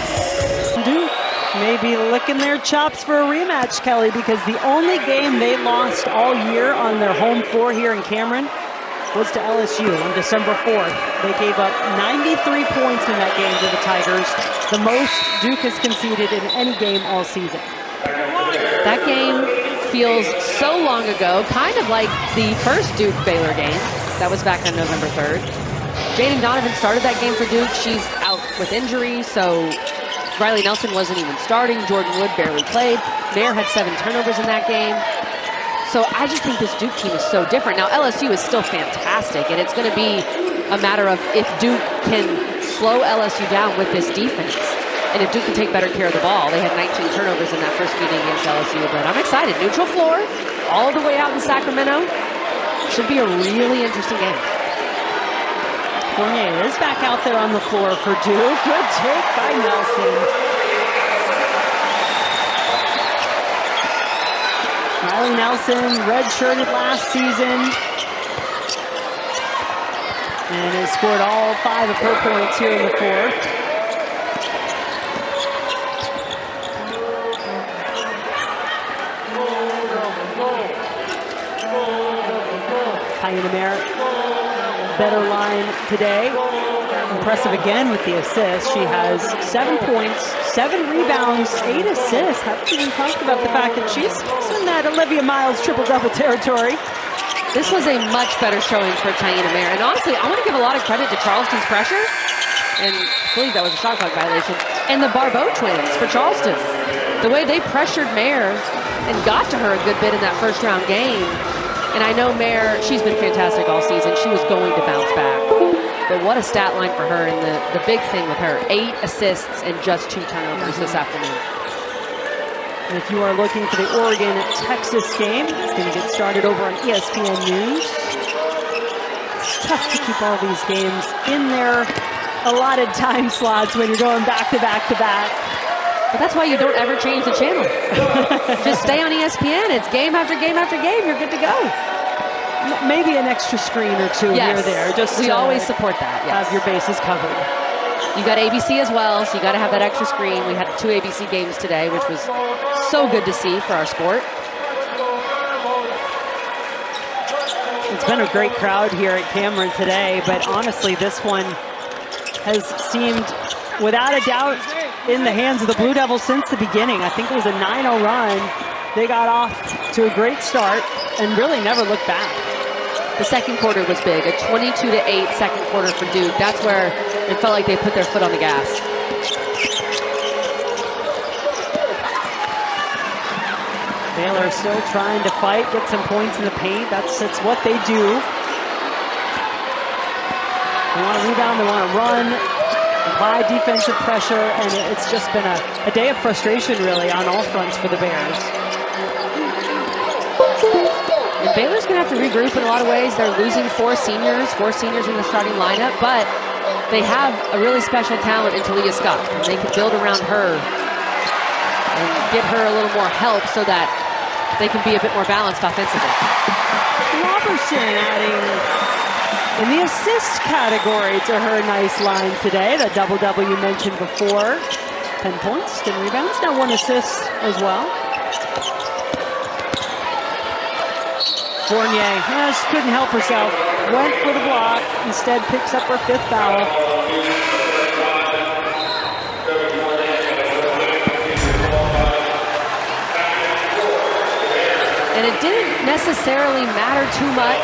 Duke may be licking their chops for a rematch, Kelly, because the only game they lost all year on their home floor here in Cameron was to LSU on December 4th. They gave up 93 points in that game to the Tigers, the most Duke has conceded in any game all season. That game feels so long ago, kind of like the first Duke-Baylor game. That was back on November 3rd. Jaden Donovan started that game for Duke. She's out with injury, so Riley Nelson wasn't even starting. Jordan Wood barely played. Mayer had 7 turnovers in that game. So I just think this Duke team is so different. Now, LSU is still fantastic, and it's going to be a matter of if Duke can slow LSU down with this defense. And if Duke can take better care of the ball. They had 19 turnovers in that first meeting against LSU, but I'm excited. Neutral floor, all the way out in Sacramento. Should be a really interesting game. Flau'Jae is back out there on the floor for Duke. Good take by Nelson. Riley Nelson, redshirted last season, and has scored all 5 of her points here in the 4th. Better line today. Impressive again with the assist. She has 7 points, 7 rebounds, 8 assists. Haven't even talked about the fact that she's in that Olivia Miles triple-double territory. This was a much better showing for Taina Mayer. And honestly, I want to give a lot of credit to Charleston's pressure. And I believe that was a shot clock violation. And the Barbeau twins for Charleston. The way they pressured Mayer and got to her a good bit in that first-round game. And I know Mayer, she's been fantastic all season. She was going to bounce back. But what a stat line for her. And the big thing with her, 8 assists and just 2 turnovers this afternoon. And if you are looking for the Oregon-Texas game, it's going to get started over on ESPN News. It's tough to keep all these games in their allotted time slots when you're going back-to-back to back. But that's why you don't ever change the channel. Just stay on ESPN. It's game after game after game. You're good to go. Maybe an extra screen or 2 here or there. Just we always support that. Yes. Have your bases covered. You got ABC as well, so you got to have that extra screen. We had 2 ABC games today, which was so good to see for our sport. It's been a great crowd here at Cameron today, but honestly, this one has seemed, without a doubt, in the hands of the Blue Devils since the beginning. I think it was a 9-0 run. They got off to a great start and really never looked back. The second quarter was big, a 22-8 second quarter for Duke. That's where it felt like they put their foot on the gas. Baylor still trying to fight, get some points in the paint. That's what they do. They want to rebound, they want to run. high defensive pressure, and it's just been a day of frustration, really, on all fronts for the Bears. And Baylor's going to have to regroup in a lot of ways. They're losing four seniors in the starting lineup, but they have a really special talent in Talia Scott. And they can build around her and get her a little more help so that they can be a bit more balanced offensively. Robertson adding in the assist category to her nice line today. The double-double you mentioned before. 10 points, 10 rebounds, now 1 assist as well. Fournier just couldn't help herself. Went for the block, instead picks up her 5th foul. And it didn't necessarily matter too much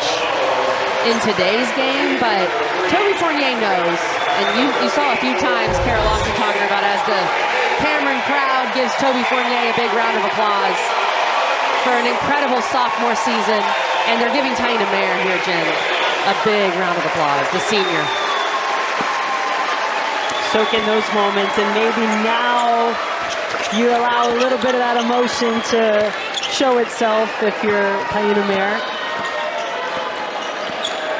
in today's game, but Toby Fournier knows, and you saw a few times Carol Lawson talking about as the Cameron crowd gives Toby Fournier a big round of applause for an incredible sophomore season, and they're giving Taina Mayer here, Jen, a big round of applause, the senior. Soak in those moments, and maybe now you allow a little bit of that emotion to show itself if you're Taina Mayer.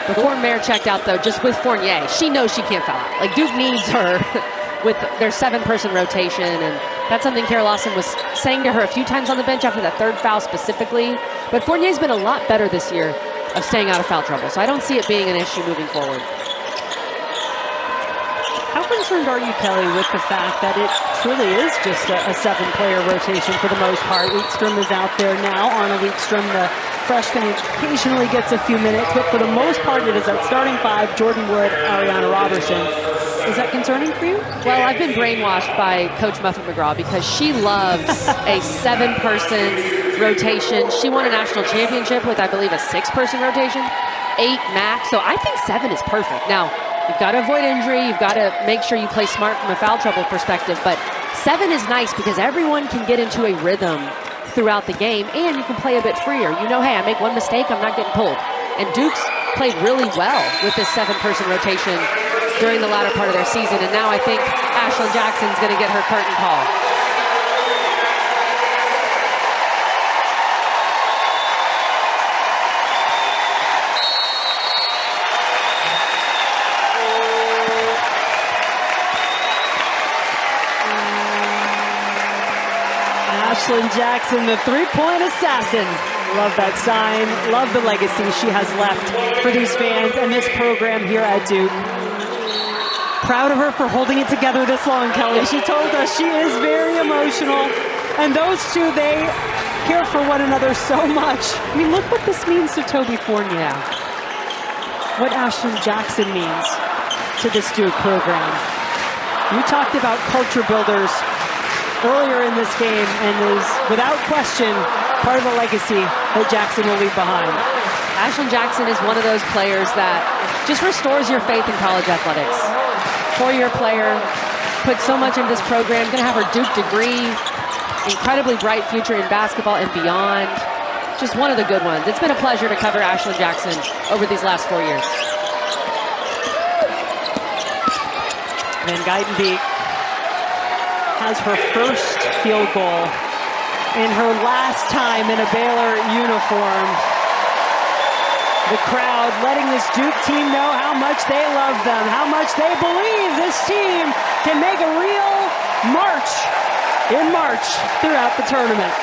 Before Mayer checked out, though, just with Fournier, she knows she can't foul out. Like, Duke needs her with their 7-person rotation, and that's something Carol Lawson was saying to her a few times on the bench after that 3rd foul specifically. But Fournier's been a lot better this year of staying out of foul trouble, so I don't see it being an issue moving forward. How concerned are you, Kelly, with the fact that it truly is just a 7-player rotation for the most part? Weekstrom is out there now. Anna Weekstrom, the freshman, occasionally gets a few minutes, but for the most part it is that starting 5, Jordan Wood, Ariana Robertson. Is that concerning for you? Well, I've been brainwashed by Coach Muffet McGraw because she loves a 7-person rotation. She won a national championship with, I believe, a 6-person rotation, 8 max. So I think 7 is perfect. Now, you've got to avoid injury. You've got to make sure you play smart from a foul trouble perspective. But 7 is nice because everyone can get into a rhythm throughout the game, and you can play a bit freer. You know, hey, I make one mistake, I'm not getting pulled. And Duke's played really well with this 7-person rotation during the latter part of their season, and now I think Ashlyn Jackson's going to get her curtain call. Ashlyn Jackson, the 3-point assassin. Love that sign. Love the legacy she has left for these fans and this program here at Duke. Proud of her for holding it together this long, Kelly. She told us she is very emotional. And those two, they care for one another so much. I mean, look what this means to Toby Fournier. What Ashlyn Jackson means to this Duke program. You talked about culture builders earlier in this game, and is without question part of the legacy that Jackson will leave behind. Ashlyn Jackson is one of those players that just restores your faith in college athletics. 4-year player, put so much into this program, gonna have her Duke degree, incredibly bright future in basketball and beyond. Just one of the good ones. It's been a pleasure to cover Ashlyn Jackson over these last 4 years. Van Geitenbeek has her first field goal in her last time in a Baylor uniform. The crowd letting this Duke team know how much they love them, how much they believe this team can make a real march in March throughout the tournament.